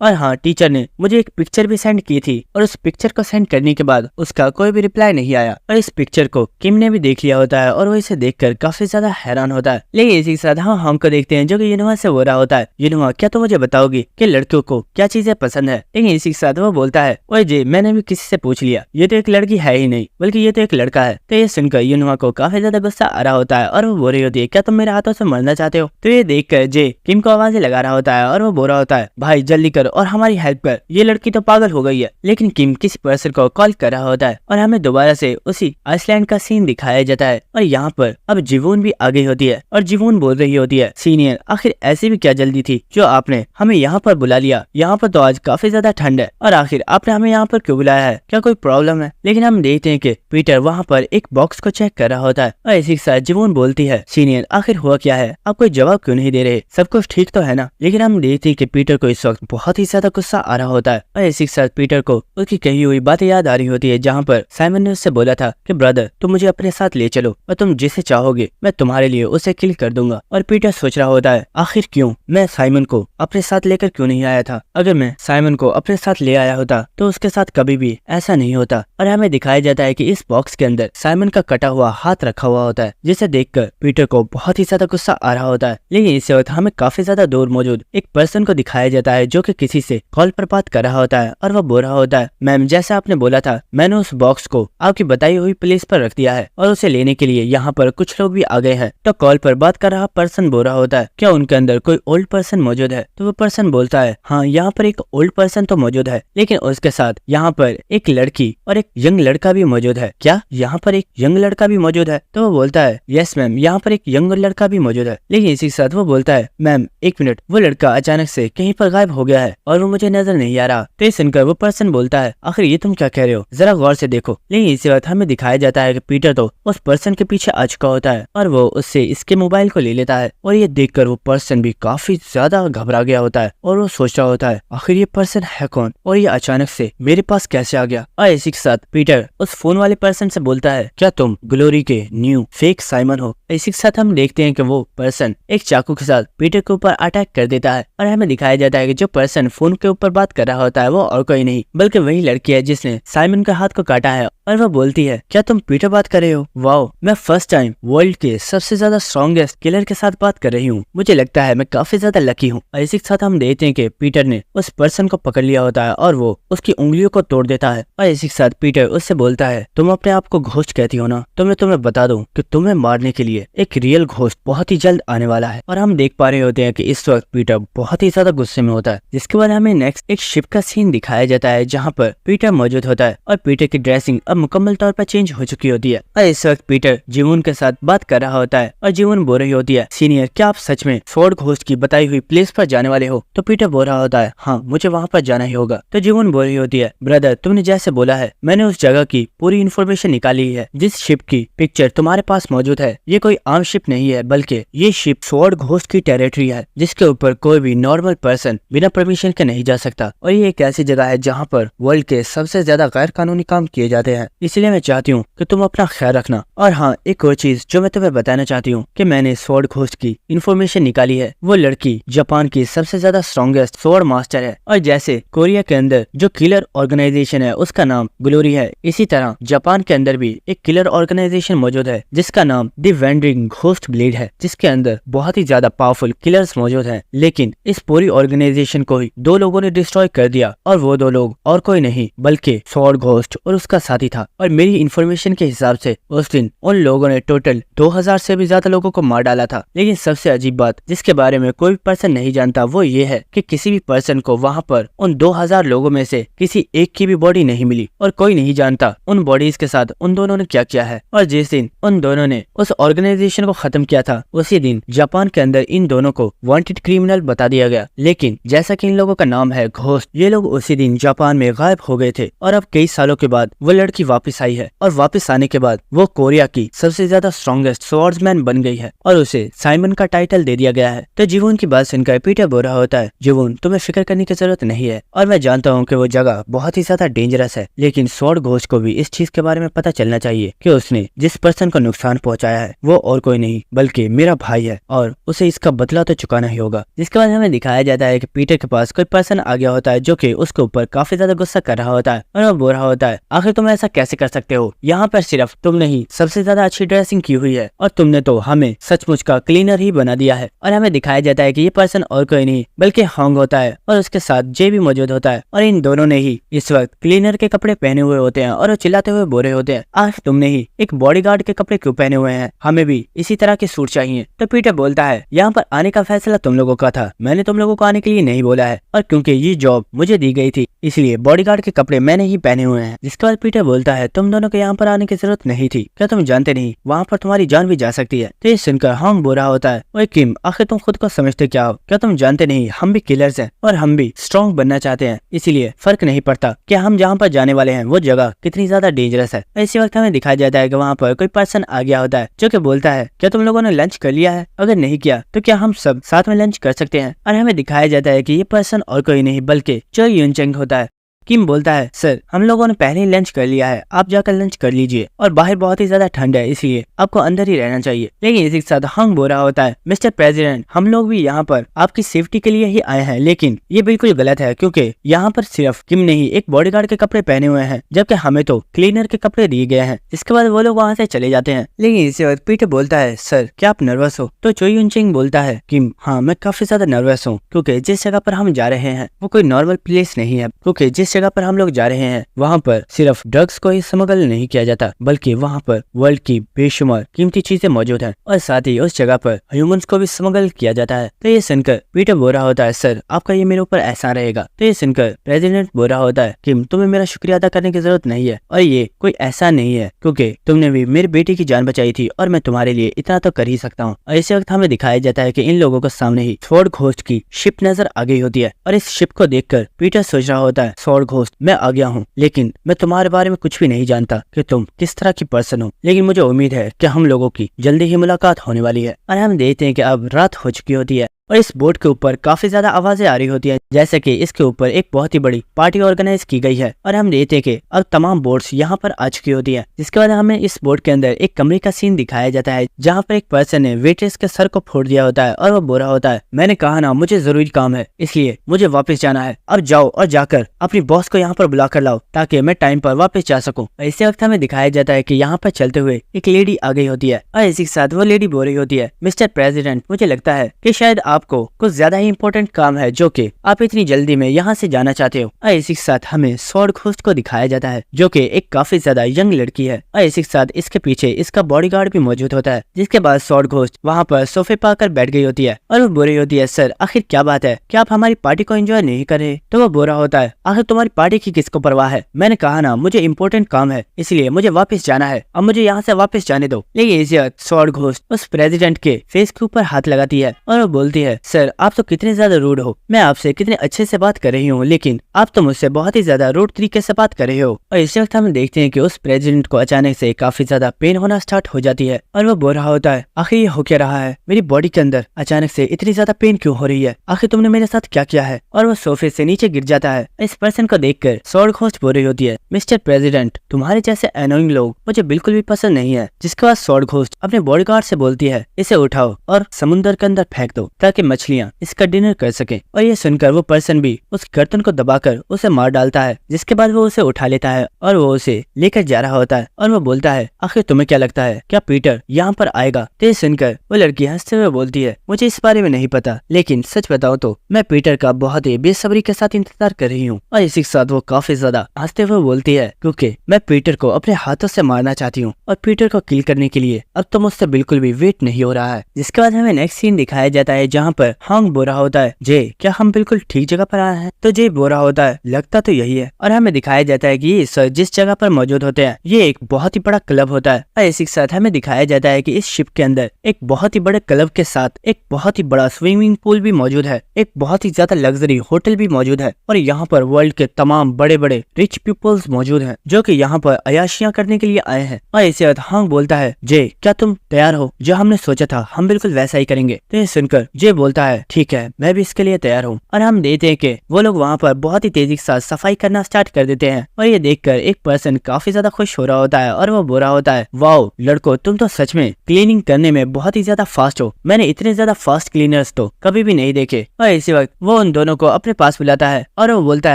और हाँ, टीचर ने मुझे एक पिक्चर भी सेंड की थी और उस पिक्चर को सेंड करने के बाद उसका कोई भी रिप्लाई नहीं आया। और इस पिक्चर को किम ने भी देख लिया होता है और वो इसे देखकर काफी ज्यादा हैरान होता है। लेकिन इसी के साथ हम को देखते हैं, जो कि यूनोवा से हो रहा होता है, यूनोवा क्या तुम मुझे बताओगी कि लड़कियों को क्या चीजें पसंद है? लेकिन इसी के साथ वो बोलता है, ओए जी, मैंने भी किसी से पूछ लिया, ये तो एक लड़की है ही नहीं, बल्कि ये तो एक लड़का है। तो ये सुनकर यूनोवा को काफी ज्यादा गुस्सा आ रहा होता है और वो बोल रही होती है, क्या तुम मेरे हाथों से मरना चाहते हो? तो ये देखकर जे किम को आवाजें लगा रहा होता है और वो बोल रहा होता है, भाई जल्दी कर और हमारी हेल्प कर, ये लड़की तो पागल हो गई है। लेकिन किम किसी पर्सन को कॉल कर रहा होता है और हमें दोबारा से उसी आइसलैंड का सीन दिखाया जाता है। और यहाँ पर अब जीवून भी आ गई होती है और जीवून बोल रही होती है, सीनियर, आखिर ऐसी भी क्या जल्दी थी जो आपने हमें यहाँ पर बुला लिया? यहाँ पर तो आज काफी ज्यादा ठंड है और आखिर आपने हमें यहाँ पर क्यों बुलाया है? क्या कोई प्रॉब्लम है? लेकिन हम देखते हैं कि पीटर वहाँ पर एक बॉक्स को चेक कर रहा होता है और इसी के साथ जीवून बोलती है, सीनियर, आखिर हुआ क्या है? आप कोई जवाब क्यों नहीं दे रहे? सब कुछ ठीक तो है ना? लेकिन हम देखते हैं कि पीटर को इस वक्त बहुत ही ज्यादा गुस्सा आ रहा होता है और इसी के साथ पीटर को उसकी कही हुई बातें याद आ रही होती है, जहाँ पर साइमन ने उससे बोला था कि ब्रदर, तुम मुझे अपने साथ ले चलो और तुम जिसे चाहोगे मैं तुम्हारे लिए उसे किल कर दूंगा। और पीटर सोच रहा होता है, आखिर क्यों मैं साइमन को अपने साथ लेकर क्यों नहीं आया था? अगर मैं साइमन को अपने साथ ले आया होता तो उसके साथ कभी भी ऐसा नहीं होता। और हमें दिखाया जाता है कि इस बॉक्स के अंदर साइमन का कटा हुआ हाथ रखा हुआ होता है, जिसे देखकर पीटर को बहुत ही ज्यादा गुस्सा आ रहा होता है। लेकिन इस वक्त हमें काफी ज्यादा दूर मौजूद एक पर्सन को दिखाया जाता है, जो कि किसी से कॉल पर बात कर रहा होता है और वो बोल रहा होता है, मैम, जैसा आपने बोला था, मैंने उस बॉक्स को आपकी बताई हुई प्लेस पर रख दिया है और उसे लेने के लिए यहाँ पर कुछ लोग भी आ गए हैं। तो कॉल पर बात कर रहा पर्सन बोल रहा होता है, क्या उनके अंदर कोई ओल्ड पर्सन मौजूद है? तो वो पर्सन बोलता है, हाँ, यहाँ पर एक ओल्ड पर्सन तो मौजूद है, लेकिन उसके साथ यहाँ पर एक लड़की और एक यंग लड़का भी मौजूद है। क्या यहाँ पर एक यंग लड़का भी मौजूद है? तो वो बोलता है, यस मैम, यहाँ पर एक यंग लड़का भी मौजूद है। लेकिन इसी के साथ वो बोलता है, मैम एक मिनट, वो लड़का अचानक से कहीं पर गायब हो गया है और वो मुझे नजर नहीं आ रहा। तो ये सुनकर वो पर्सन बोलता है, आखिर ये तुम क्या कह रहे हो, जरा गौर से देखो। लेकिन इसी वक्त हमें दिखाया जाता है कि पीटर तो उस पर्सन के पीछे आ चुका होता है और वो उससे इसके मोबाइल को ले लेता है। और ये देखकर वो पर्सन भी काफी ज्यादा घबरा गया होता है और वो सोच रहा होता है, आखिर ये पर्सन है कौन और ये अचानक से मेरे पास कैसे आ गया? और इसी के साथ पीटर उस फोन वाले पर्सन से बोलता है, क्या तुम ग्लोरी के न्यू फेक साइमन हो? इसी के साथ हम देखते हैं कि वो पर्सन एक चाकू के साथ पीटर के ऊपर अटैक कर देता है और हमें दिखाया जाता है कि जो पर्सन फोन के ऊपर बात कर रहा होता है वो और कोई नहीं बल्कि वही लड़की है जिसने साइमन के हाथ को काटा है। और वह बोलती है, क्या तुम पीटर बात कर रहे हो? वाओ, मैं फर्स्ट टाइम वर्ल्ड के सबसे ज्यादा स्ट्रॉन्गेस्ट किलर के साथ बात कर रही हूँ। मुझे लगता है मैं काफी ज्यादा लकी हूँ। और इसी के साथ हम देखते हैं कि पीटर ने उस पर्सन को पकड़ लिया होता है और वो उसकी उंगलियों को तोड़ देता है। और इसी के साथ पीटर उससे बोलता है, तुम अपने आप को घोस्ट कहती हो ना, तो मैं तुम्हें बता दूं कि तुम्हें मारने के लिए एक रियल घोस्ट बहुत ही जल्द आने वाला है। और हम देख पा रहे होते हैं कि इस वक्त पीटर बहुत ही ज्यादा गुस्से में होता है। जिसके बाद हमें नेक्स्ट एक शिप का सीन दिखाया जाता है जहाँ पर पीटर मौजूद होता है और पीटर की ड्रेसिंग अब मुकम्मल तौर पर चेंज हो चुकी होती है। और इस वक्त पीटर जीवन के साथ बात कर रहा होता है और जीवन बोल रही होती है, सीनियर क्या आप सच में स्वॉर्ड घोस्ट की बताई हुई प्लेस पर जाने वाले हो? तो पीटर बोल रहा होता है, हाँ मुझे वहाँ पर जाना ही होगा। तो जीवन बोल रही होती है, ब्रदर तुमने जैसे बोला है मैंने उस जगह की पूरी इन्फॉर्मेशन निकाली है। जिस शिप की पिक्चर तुम्हारे पास मौजूद है ये कोई आम शिप नहीं है बल्कि ये शिप स्वॉर्ड घोस्ट की टेरिटरी है जिसके ऊपर कोई भी नॉर्मल पर्सन बिना परमिशन के नहीं जा सकता। और ये एक ऐसी जगह है जहाँ पर वर्ल्ड के सबसे ज्यादा गैर कानूनी काम किए जाते हैं। इसलिए मैं चाहती हूँ कि तुम अपना ख्याल रखना। और हाँ, एक और चीज जो मैं तुम्हें बताना चाहती हूँ कि मैंने स्वॉर्ड घोस्ट की इन्फॉर्मेशन निकाली है। वो लड़की जापान की सबसे ज्यादा स्ट्रॉन्गेस्ट स्वॉर्ड मास्टर है। और जैसे कोरिया के अंदर जो किलर ऑर्गेनाइजेशन है उसका नाम ग्लोरी है, इसी तरह जापान के अंदर भी एक किलर ऑर्गेनाइजेशन मौजूद है जिसका नाम द वेंडरिंग घोस्ट ब्लेड है, जिसके अंदर बहुत ही ज्यादा पावरफुल किलर्स मौजूद हैं। लेकिन इस पूरी ऑर्गेनाइजेशन को ही दो लोगों ने डिस्ट्रॉय कर दिया और वो दो लोग और कोई नहीं बल्कि स्वॉर्ड घोस्ट और उसका साथी था। और मेरी इन्फॉर्मेशन के हिसाब से उस दिन उन लोगों ने टोटल 2000 से भी ज्यादा लोगों को मार डाला था। लेकिन सबसे अजीब बात जिसके बारे में कोई पर्सन नहीं जानता वो ये है कि किसी भी पर्सन को वहाँ पर उन 2000 लोगों में से किसी एक की भी बॉडी नहीं मिली और कोई नहीं जानता उन बॉडीज के साथ उन दोनों ने क्या किया है। और जिस दिन उन दोनों ने उस ऑर्गेनाइजेशन को खत्म किया था उसी दिन जापान के अंदर इन दोनों को वांटेड क्रिमिनल बता दिया गया। लेकिन जैसा कि इन लोगों का नाम है घोस्ट, ये लोग उसी दिन जापान में गायब हो गए थे और अब कई सालों के बाद वो लड़की वापस आई है। और वापस आने के बाद वो कोरिया की सबसे ज्यादा स्ट्रॉन्गेस्ट स्वॉर्ड्समैन बन गई है और उसे साइमन का टाइटल दे दिया गया है। तो जीवन की बात सुनकर पीटर बोल रहा होता है, जीवन तुम्हें फिक्र करने की जरूरत नहीं है और मैं जानता हूँ कि वो जगह बहुत ही ज्यादा डेंजरस है, लेकिन स्वॉर्ड घोस्ट को भी इस चीज के बारे में पता चलना चाहिए कि उसने जिस पर्सन को नुकसान पहुंचाया है वो और कोई नहीं बल्कि मेरा भाई है और उसे इसका बदला तो चुकाना ही होगा। जिसके बाद हमें दिखाया जाता है कि पीटर के पास कोई पर्सन आ गया होता है जो कि उसके ऊपर काफी ज्यादा गुस्सा कर रहा होता है और वो बोल रहा होता है, आखिर तुम ऐसा कैसे कर सकते हो? यहाँ पर सिर्फ तुमने ही सबसे ज्यादा अच्छी ड्रेसिंग की हुई है और तुमने तो हमें सचमुच का क्लीनर ही बना दिया है। और हमें दिखाया जाता है कि ये पर्सन और कोई नहीं बल्कि हॉन्ग होता है और उसके साथ जे भी मौजूद होता है और इन दोनों ने ही इस वक्त क्लीनर के कपड़े पहने हुए होते हैं और वो चिल्लाते हुए बोल रहे होते हैं, आखिर तुमने ही एक बॉडीगार्ड के कपड़े क्यों पहने हुए हैं? हमें भी इसी तरह के सूट चाहिए। तो पीटर बोलता है, यहाँ पर आने का फैसला तुम लोगों का था, मैंने तुम लोगों को आने के लिए नहीं बोला है और क्योंकि ये जॉब मुझे दी गई थी इसलिए बॉडीगार्ड के कपड़े मैंने ही पहने हुए हैं। जिसके बाद पीटर बोलता है, तुम दोनों को यहाँ पर आने की जरूरत नहीं थी, क्या तुम जानते नहीं वहाँ पर तुम्हारी जान भी जा सकती है? तो ये सुनकर हॉन्ग बोल रहा होता है, ओए किम आखिर तुम खुद को समझते क्या हो? क्या तुम जानते नहीं हम भी किलर्स हैं और हम भी स्ट्रॉन्ग बनना चाहते हैं, इसलिए फर्क नहीं पड़ता कि हम जहाँ पर जाने वाले हैं वो जगह कितनी ज्यादा डेंजरस है। इसी वक्त हमें दिखाया जाता है कि वहाँ पर कोई पर्सन आ गया होता है जो कि बोलता है, क्या तुम लोगों ने लंच कर लिया है? अगर नहीं किया तो क्या हम सब साथ में लंच कर सकते हैं? और हमें दिखाया जाता है कि ये पर्सन और कोई नहीं बल्कि चो यूनचेंग होता है। किम बोलता है, सर हम लोगों ने पहले ही लंच कर लिया है, आप जाकर लंच कर लीजिए और बाहर बहुत ही ज्यादा ठंड है इसलिए आपको अंदर ही रहना चाहिए। लेकिन इसी के साथ हंग बोल रहा होता है, मिस्टर प्रेसिडेंट हम लोग भी यहाँ पर आपकी सेफ्टी के लिए ही आए हैं, लेकिन ये बिल्कुल गलत है क्योंकि यहाँ पर सिर्फ किम ने ही एक बॉडीगार्ड के कपड़े पहने हुए हैं जबकि हमें तो क्लीनर के कपड़े दिए गए हैं। इसके बाद वो लोग वहाँ से चले जाते हैं। लेकिन इसी वक्त पीटर बोलता है, सर क्या आप नर्वस हो? तो चो यूनचेंग बोलता है, किम हाँ मैं काफी ज्यादा नर्वस हूँ क्योंकि जिस जगह पर हम जा रहे हैं वो कोई नॉर्मल प्लेस नहीं है, क्योंकि जिस जगह पर हम लोग जा रहे हैं वहाँ पर सिर्फ ड्रग्स को ही स्मगल नहीं किया जाता बल्कि वहाँ पर वर्ल्ड की बेशुमार कीमती चीजें मौजूद हैं और साथ ही उस जगह पर ह्यूमंस को भी स्मगल किया जाता है। तो ये सुनकर पीटर बोल रहा होता है, सर आपका ये मेरे ऊपर एहसान रहेगा। तो ये सुनकर प्रेसिडेंट बोल रहा होता है, किम तुम्हें मेरा शुक्रिया अदा करने की जरूरत नहीं है और ये कोई एहसान नहीं है क्योंकि तुमने भी मेरी बेटी की जान बचाई थी और मैं तुम्हारे लिए इतना तो कर ही सकता हूँ। और इसी वक्त हमें दिखाया जाता है कि इन लोगों को सामने ही स्वॉर्ड घोस्ट की शिप नजर आ गई होती है और इस शिप को देखकर पीटर सोच रहा होता है, स्वॉर्ड घोस्ट मैं आ गया हूँ लेकिन मैं तुम्हारे बारे में कुछ भी नहीं जानता कि तुम किस तरह की पर्सन हो, लेकिन मुझे उम्मीद है कि हम लोगों की जल्दी ही मुलाकात होने वाली है। और हम देखते हैं कि अब रात हो चुकी होती है और इस बोर्ड के ऊपर काफी ज्यादा आवाजें आ रही होती है, जैसे कि इसके ऊपर एक बहुत ही बड़ी पार्टी ऑर्गेनाइज की गई है। और हम देखते हैं कि अब तमाम बोर्ड्स यहाँ पर आ चुकी होती है। जिसके बाद हमें इस बोर्ड के अंदर एक कमरे का सीन दिखाया जाता है, जहाँ पर एक पर्सन ने वेट्रेस के सर को फोड़ दिया होता है और वो बोल रहा होता है, मैंने कहा ना मुझे जरूरी काम है, इसलिए मुझे वापस जाना है। अब जाओ और जाकर अपनी बॉस को यहाँ पर बुला कर लाओ ताकि मैं टाइम पर वापस जा सकूं। इसी वक्त हमें दिखाया जाता है कि यहाँ पर चलते हुए एक लेडी आ गई होती है और इसी के साथ वो लेडी बोल रही होती है, मिस्टर प्रेसिडेंट, मुझे लगता है कि शायद आपको कुछ ज्यादा ही इम्पोर्टेंट काम है जो कि आप इतनी जल्दी में यहाँ से जाना चाहते हो। और इसी के साथ हमें स्वॉर्ड घोस्ट को दिखाया जाता है जो कि एक काफी ज्यादा यंग लड़की है। और इसी के साथ इसके पीछे इसका बॉडीगार्ड भी मौजूद होता है। जिसके बाद स्वॉर्ड घोस्ट वहाँ पर सोफे पर आकर बैठ गई होती है और वो बोल रही होती है, सर आखिर क्या बात है, क्या आप हमारी पार्टी को एंजॉय नहीं कर रहे? तो वो बोल रहा होता है, आखिर तुम्हारी पार्टी की किसको परवाह है, मैंने कहा ना मुझे इम्पोर्टेंट काम है, इसलिए मुझे वापस जाना है, अब मुझे यहाँ से वापस जाने दो। लेकिन इसी वक्त स्वॉर्ड घोस्ट उस प्रेसिडेंट के फेस के ऊपर हाथ लगाती है और वो बोलती है, सर आप तो कितने ज्यादा रूड हो, मैं आपसे कितने अच्छे से बात कर रही हूँ लेकिन आप तो मुझसे बहुत ही ज्यादा रूड तरीके से बात कर रहे हो। और इसी वक्त हम देखते हैं कि उस प्रेसिडेंट को अचानक से काफी ज्यादा पेन होना स्टार्ट हो जाती है और वो बोल रहा होता है, आखिर ये हो क्या रहा है, मेरी बॉडी के अंदर अचानक से इतनी ज्यादा पेन क्यों हो रही है, आखिर तुमने मेरे साथ क्या किया है? और वो सोफे से नीचे गिर जाता है। इस पर्सन को देखकर स्वॉर्ड घोस्ट बोल रही होती है, मिस्टर प्रेसिडेंट, तुम्हारे जैसे एनोइंग लोग मुझे बिल्कुल भी पसंद नहीं है। जिसके बाद स्वॉर्ड घोस्ट अपने बॉडीगार्ड से बोलती है, इसे उठाओ और समुद्र के अंदर फेंक दो ताकि मछलियाँ इसका डिनर कर सके। और ये सुनकर वो पर्सन भी उस गर्दन को दबाकर उसे मार डालता है। जिसके बाद वो उसे उठा लेता है और वो उसे लेकर जा रहा होता है और वो बोलता है, आखिर तुम्हें क्या लगता है क्या पीटर यहाँ पर आएगा? तो ये सुनकर वो लड़की हंसते हुए बोलती है, मुझे इस बारे में नहीं पता, लेकिन सच बताओ तो मैं पीटर का बहुत ही बेसब्री के साथ इंतजार कर रही हूँ। और इसी के साथ वो काफी ज्यादा हंसते हुए बोलती है, क्योंकि मैं पीटर को अपने हाथों से मारना चाहती हूँ और पीटर को किल करने के लिए अब तो मुझसे बिल्कुल भी वेट नहीं हो रहा है। जिसके बाद हमें नेक्स्ट सीन दिखाया जाता है जहाँ पर हॉन्ग बोल रहा होता है, जे क्या हम बिल्कुल ठीक जगह पर आए हैं? तो जे बोल रहा होता है, लगता तो यही है। और हमें दिखाया जाता है कि ये सर जिस जगह पर मौजूद होते हैं ये एक बहुत ही बड़ा क्लब होता है। और इसी के साथ हमें दिखाया जाता है कि इस शिप के अंदर एक बहुत ही बड़े क्लब के साथ एक बहुत ही बड़ा स्विमिंग पूल भी मौजूद है, एक बहुत ही ज्यादा लग्जरी होटल भी मौजूद है और यहाँ पर वर्ल्ड के तमाम बड़े बड़े रिच पीपल्स मौजूद हैं जो कि यहाँ पर अयाशियां करने के लिए आए हैं। और इसी वक्त हॉन्ग बोलता है, जे क्या तुम तैयार हो? जो हमने सोचा था हम बिल्कुल वैसा ही करेंगे। तो ये सुनकर जे बोलता है, ठीक है मैं भी इसके लिए तैयार हूँ। और हम देखते हैं कि वो लोग वहाँ पर बहुत ही तेजी के साथ सफाई करना स्टार्ट कर देते हैं। और ये देखकर एक पर्सन काफी ज्यादा खुश हो रहा होता है और वो बोल रहा होता है, वाओ लड़को तुम तो सच में क्लीनिंग करने में बहुत ही ज्यादा फास्ट हो, मैंने इतने ज्यादा फास्ट क्लीनर्स तो कभी भी नहीं देखे। और इसी वक्त वो उन दोनों को अपने पास बुलाता है और वो बोलता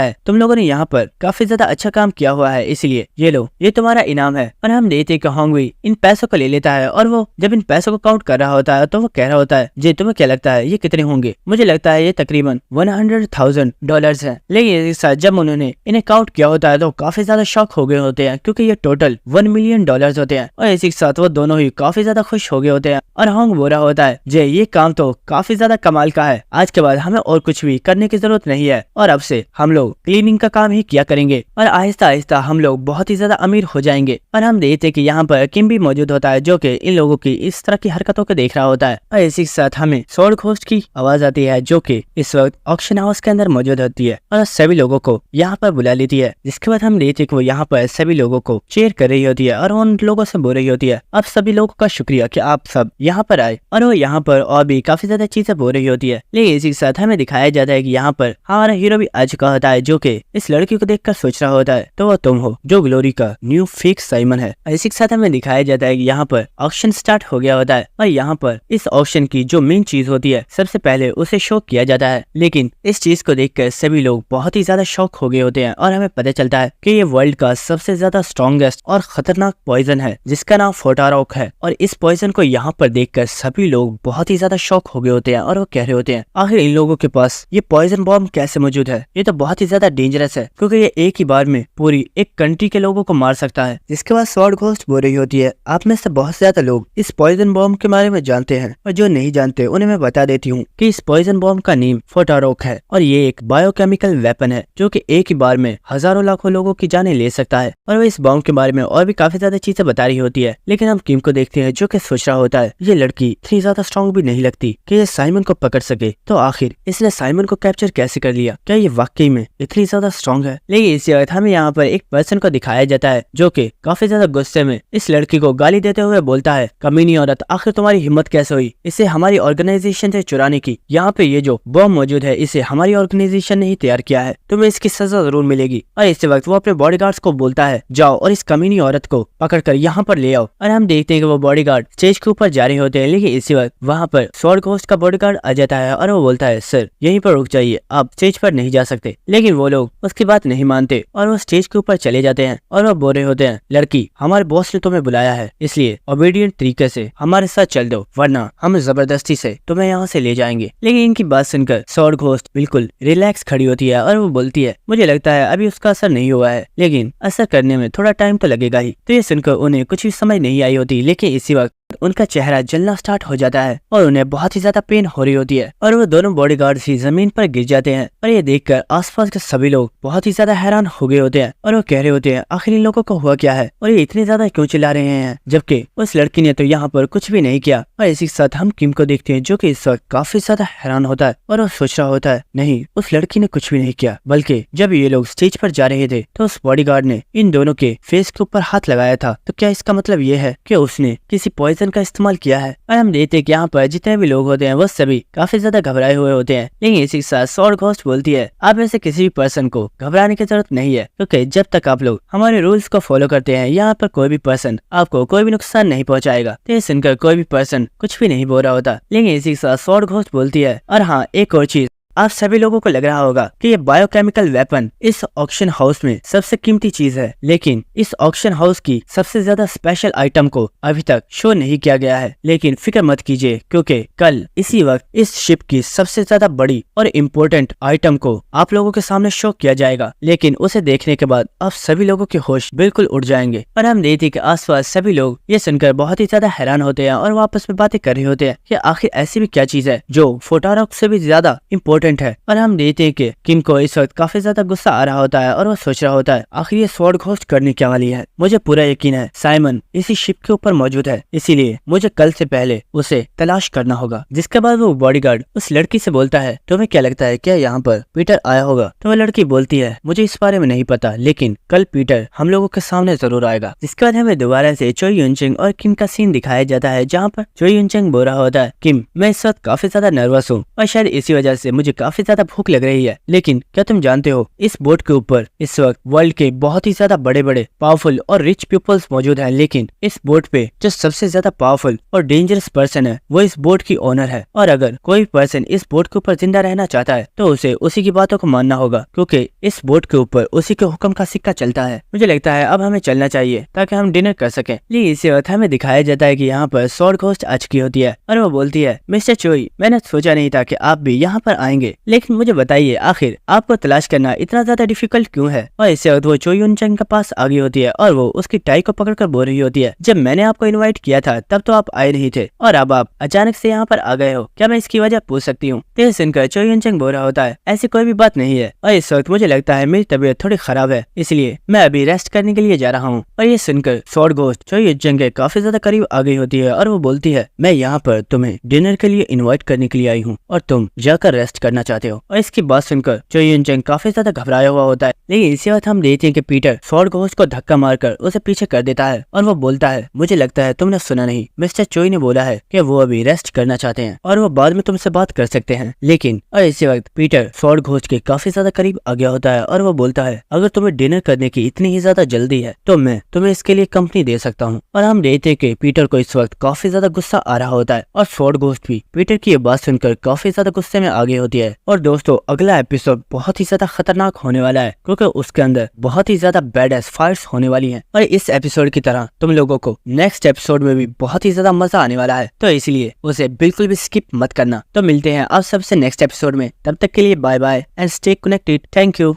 है, तुम लोगों ने यहाँ पर काफी ज्यादा अच्छा काम किया हुआ है, इसलिए ये लो ये तुम्हारा इनाम है। और हम देखते हैं कि हॉन्ग भी इन पैसों को ले लेता है और वो जब इन पैसों को काउंट कर रहा होता है तो वो कह रहा होता है, जी तुम्हें क्या लगता है ये कितने होंगे? मुझे लगता है ये तकरीबन $100,000 है। लेकिन इस साथ जब उन्होंने इन्हें काउंट किया होता है तो काफी ज्यादा शॉक हो गए होते हैं क्योंकि ये टोटल $1 मिलियन होते हैं। और इसी के साथ वो दोनों ही काफी ज्यादा खुश हो गए होते हैं और हॉन्ग बोल रहा होता है, जे ये काम तो काफी ज्यादा कमाल का है, आज के बाद हमें और कुछ भी करने की जरूरत नहीं है और अब से हम लोग क्लीनिंग का काम ही किया करेंगे और आहिस्ता आहिस्ता हम लोग बहुत ही ज्यादा अमीर हो जाएंगे। और हम देखते हैं कि यहाँ पर किम भी मौजूद होता है जो कि इन लोगों की इस तरह की हरकतों को देख रहा होता है। और इसी के साथ हमें स्वॉर्ड घोस्ट की आवाज आती है जो कि इस वक्त ऑक्शन हाउस के अंदर मौजूद होती है और सभी लोगों को यहाँ पर बुला लेती है। जिसके बाद हम देखते हैं कि वो यहाँ पर सभी लोगों को चेयर कर रही होती है और उन लोगों से बोल रही होती है, अब सभी लोगों का शुक्रिया कि आप सब यहाँ पर आए। और वो यहाँ पर और भी काफी ज्यादा चीजें बोल रही होती है। लेकिन इसी के साथ हमें दिखाया जाता है कि यहाँ पर हमारा हीरो भी आ चुका होता है जो कि इस लड़की को देखकर सोच रहा होता है, तो वो तुम हो जो ग्लोरी का न्यू फेक साइमन है। इसी के साथ हमें दिखाया जाता है कि यहाँ पर ऑक्शन स्टार्ट हो गया होता है और यहाँ पर इस ऑक्शन की जो मेन चीज होती है सबसे पहले उसे शो किया जाता है। लेकिन इस चीज को देखकर सभी लोग बहुत ही ज्यादा शॉक हो गए होते हैं और हमें पता चलता है कि ये वर्ल्ड का सबसे ज्यादा स्ट्रॉन्गेस्ट और खतरनाक पॉइजन है जिसका नाम फोटारोक है। और इस पॉइजन को यहाँ पर देखकर सभी लोग बहुत ही ज्यादा शॉक हो गए होते हैं और वो कह रहे होते हैं, आखिर इन लोगों के पास ये पॉइजन बॉम्ब कैसे मौजूद है? ये तो बहुत ही ज्यादा डेंजरस है क्योंकि ये एक ही बार में पूरी एक कंट्री के लोगों को मार सकता है। जिसके बाद स्वॉर्ड घोस्ट बोल रही होती है, आप में से बहुत ज्यादा लोग इस पॉइजन बॉम्ब के बारे में जानते हैं और जो नहीं जानते उन्हें मैं बता देती हूँ कि इस पॉइजन बॉम्ब का नेम फोटारोक है और ये एक बायोकेमिकल वेपन है जो कि एक ही बार में हजारों लाखों लोगों की जानें ले सकता है। और वो इस बॉम्ब के बारे में और भी काफी ज्यादा चीजें बता रही होती है। लेकिन हम किम को देखते हैं जो कि सोच रहा होता है, ये लड़की इतनी ज्यादा स्ट्रॉन्ग भी नहीं लगती कि ये साइमन को पकड़ सके, तो आखिर इसने साइमन को कैप्चर कैसे कर लिया? क्या ये वाकई में इतनी ज्यादा स्ट्रॉन्ग है? लेकिन इसी वक्त हमें यहाँ पर एक पर्सन को दिखाया जाता है जो कि काफी ज्यादा गुस्से में इस लड़की को गाली देते हुए बोलता है, कमीनी औरत, आखिर तुम्हारी हिम्मत कैसे हुई इसे हमारी ऑर्गेनाइजेशन से चीजें चुराने की। यहाँ पे ये जो बॉम्ब मौजूद है इसे हमारी ऑर्गेनाइजेशन ने ही तैयार किया है, तुम्हें इसकी सजा जरूर मिलेगी। और इसी वक्त वो अपने बॉडीगार्ड्स को बोलता है जाओ और इस कमीनी औरत को पकड़कर यहाँ पर ले आओ। और हम देखते हैं कि वो बॉडीगार्ड स्टेज के ऊपर जा रहे होते हैं, लेकिन इसी वक्त वहाँ पर स्वॉर्ड घोस्ट का बॉडीगार्ड आ जाता है और वो बोलता है सर यहीं पर रुक जाइए, आप स्टेज पर नहीं जा सकते। लेकिन वो लोग उसकी बात नहीं मानते और वो स्टेज के ऊपर चले जाते हैं और वो बोल रहे होते हैं लड़की हमारे बॉस ने तुम्हें बुलाया है, इसलिए ओबीडियंट तरीके से हमारे साथ चल दो वरना हम जबरदस्ती से तुम्हें यहाँ से ले जाएंगे। लेकिन इनकी बात सुनकर स्वॉर्ड घोस्ट बिल्कुल रिलैक्स खड़ी होती है और वो बोलती है मुझे लगता है अभी उसका असर नहीं हुआ है, लेकिन असर करने में थोड़ा टाइम तो लगेगा ही। तो ये सुनकर उन्हें कुछ भी समझ नहीं आई होती, लेकिन इसी वक्त उनका चेहरा जलना स्टार्ट हो जाता है और उन्हें बहुत ही ज्यादा पेन हो रही होती है और वो दोनों बॉडीगार्ड्स ही जमीन पर गिर जाते हैं। और ये देखकर आसपास के सभी लोग बहुत ही ज्यादा हैरान हो गए होते हैं और वो कह रहे होते हैं आखिर इन लोगों को हुआ क्या है और ये इतने ज्यादा क्यों चिल्ला रहे हैं, जबकि उस लड़की ने तो यहाँ पर कुछ भी नहीं किया। और इसी के साथ हम किम को देखते हैं जो कि इस वक्त काफी ज्यादा हैरान होता है और वो सोच रहा होता है नहीं उस लड़की ने कुछ भी नहीं किया, बल्कि जब ये लोग स्टेज पर जा रहे थे तो उस बॉडीगार्ड ने इन दोनों के फेस के ऊपर हाथ लगाया था। तो क्या इसका मतलब ये है कि उसने किसी पॉइजन का इस्तेमाल किया है। और हम देखते हैं कि यहाँ पर जितने भी लोग होते हैं वो सभी काफी ज्यादा घबराए हुए होते हैं, लेकिन इसी के साथ स्वॉर्ड घोस्ट बोलती है आप में से किसी भी पर्सन को घबराने की जरूरत नहीं है, क्योंकि जब तक आप लोग हमारे रूल्स को फॉलो करते हैं यहाँ पर कोई भी पर्सन आपको कोई भी नुकसान नहीं पहुँचाएगा। तो ये सुनकर कोई भी पर्सन कुछ भी नहीं बोल रहा होता, लेकिन इसी के साथ स्वॉर्ड घोस्ट बोलती है और हाँ एक और चीज, आप सभी लोगों को लग रहा होगा कि ये बायोकेमिकल वेपन इस ऑक्शन हाउस में सबसे कीमती चीज है, लेकिन इस ऑक्शन हाउस की सबसे ज्यादा स्पेशल आइटम को अभी तक शो नहीं किया गया है। लेकिन फिक्र मत कीजिए, क्योंकि कल इसी वक्त इस शिप की सबसे ज्यादा बड़ी और इम्पोर्टेंट आइटम को आप लोगों के सामने शो किया जाएगा, लेकिन उसे देखने के बाद आप सभी लोगों के होश बिल्कुल उड़ जाएंगे। और हम देखते कि आसपास सभी लोग ये सुनकर बहुत ही ज्यादा हैरान होते हैं और आपस में बातें कर रहे होते हैं कि आखिर ऐसी भी क्या चीज है जो फोटोरॉक से भी ज्यादा इम्पोर्टेंट है। और हम देखते हैं कि किम को इस वक्त काफी ज्यादा गुस्सा आ रहा होता है और वो सोच रहा होता है आखिर ये स्वॉर्ड घोस्ट करने क्या वाली है। मुझे पूरा यकीन है साइमन इसी शिप के ऊपर मौजूद है, इसीलिए मुझे कल से पहले उसे तलाश करना होगा। जिसके बाद वो बॉडीगार्ड उस लड़की से बोलता है तुम्हें क्या लगता है क्या यहाँ पर पीटर आया होगा। तो वो लड़की बोलती है मुझे इस बारे में नहीं पता, लेकिन कल पीटर हम लोगों के सामने जरूर आएगा। जिसके बाद हमें दोबारा से चो यूनचेंग और किम का सीन दिखाया जाता है, जहाँ पर चो यूनचेंग बोल रहा होता है किम मैं इस वक्त काफी ज्यादा नर्वस हूँ और शायद इसी वजह से मुझे काफी ज्यादा भूख लग रही है, लेकिन क्या तुम जानते हो इस बोट के ऊपर इस वक्त वर्ल्ड के बहुत ही ज्यादा बड़े बड़े पावरफुल और रिच पीपल्स मौजूद हैं, लेकिन इस बोट पे जो सबसे ज्यादा पावरफुल और डेंजरस पर्सन है वो इस बोट की ओनर है। और अगर कोई पर्सन इस बोट के ऊपर जिंदा रहना चाहता है तो उसे उसी की बातों को मानना होगा, क्योंकि इस बोट के ऊपर उसी के हुक्म का सिक्का चलता है। मुझे लगता है अब हमें चलना चाहिए ताकि हम डिनर कर सकें। लेकिन इसी वक्त हमें दिखाया जाता है कि यहाँ पर स्वॉर्ड घोस्ट आ चुकी होती है और वो बोलती है मिस्टर चोई मैंने सोचा नहीं था कि आप भी यहाँ पर आएंगे, लेकिन मुझे बताइए आखिर आपको तलाश करना इतना ज्यादा डिफिकल्ट क्यों है। और इससे वक्त वो चो यूनचेंग के पास आ गई होती है और वो उसकी टाई को पकड़कर बोल रही होती है जब मैंने आपको इनवाइट किया था तब तो आप आए नहीं थे और अब आप अचानक से यहाँ पर आ गए हो, क्या मैं इसकी वजह पूछ सकती हूँ। तो सुनकर चो यूनचेंग बोल रहा होता है ऐसी कोई भी बात नहीं है और इस वक्त मुझे लगता है मेरी तबीयत थोड़ी खराब है, इसलिए मैं अभी रेस्ट करने के लिए जा रहा हूँ। और ये सुनकर स्वॉर्ड घोस्ट चो यूनचेंग के काफी ज्यादा करीब आ गई होती है और वो बोलती है मैं यहाँ पर तुम्हें डिनर के लिए इन्वाइट करने के लिए आई हूँ और तुम जाकर रेस्ट करना चाहते हो। और इसकी बात सुनकर चो यूनचेंग काफी ज्यादा घबराया हुआ होता है, लेकिन इसी वक्त हम देखते हैं कि पीटर स्वॉर्ड घोस्ट को धक्का मारकर उसे पीछे कर देता है और वो बोलता है मुझे लगता है तुमने सुना नहीं, मिस्टर चोई ने बोला है कि वो अभी रेस्ट करना चाहते हैं और वो बाद में तुमसे बात कर सकते हैं। लेकिन और इसी वक्त पीटर स्वॉर्ड घोस्ट के काफी ज्यादा करीब आ गया होता है और वो बोलता है अगर तुम्हें डिनर करने की इतनी ही ज्यादा जल्दी है तो मैं तुम्हें इसके लिए कंपनी दे सकता हूँ। और हम देखते हैं कि पीटर को इस वक्त काफी ज्यादा गुस्सा आ रहा होता है और स्वॉर्ड घोस्ट भी पीटर की ये बात सुनकर काफी ज्यादा गुस्से में आ गई होती है। और दोस्तों अगला एपिसोड बहुत ही ज्यादा खतरनाक होने वाला है, क्योंकि उसके अंदर बहुत ही ज्यादा बैडएस फाइट्स होने वाली हैं और इस एपिसोड की तरह तुम लोगों को नेक्स्ट एपिसोड में भी बहुत ही ज्यादा मजा आने वाला है, तो इसलिए उसे बिल्कुल भी स्किप मत करना। तो मिलते हैं आप सबसे नेक्स्ट एपिसोड में, तब तक के लिए bye bye and stay connected. Thank you.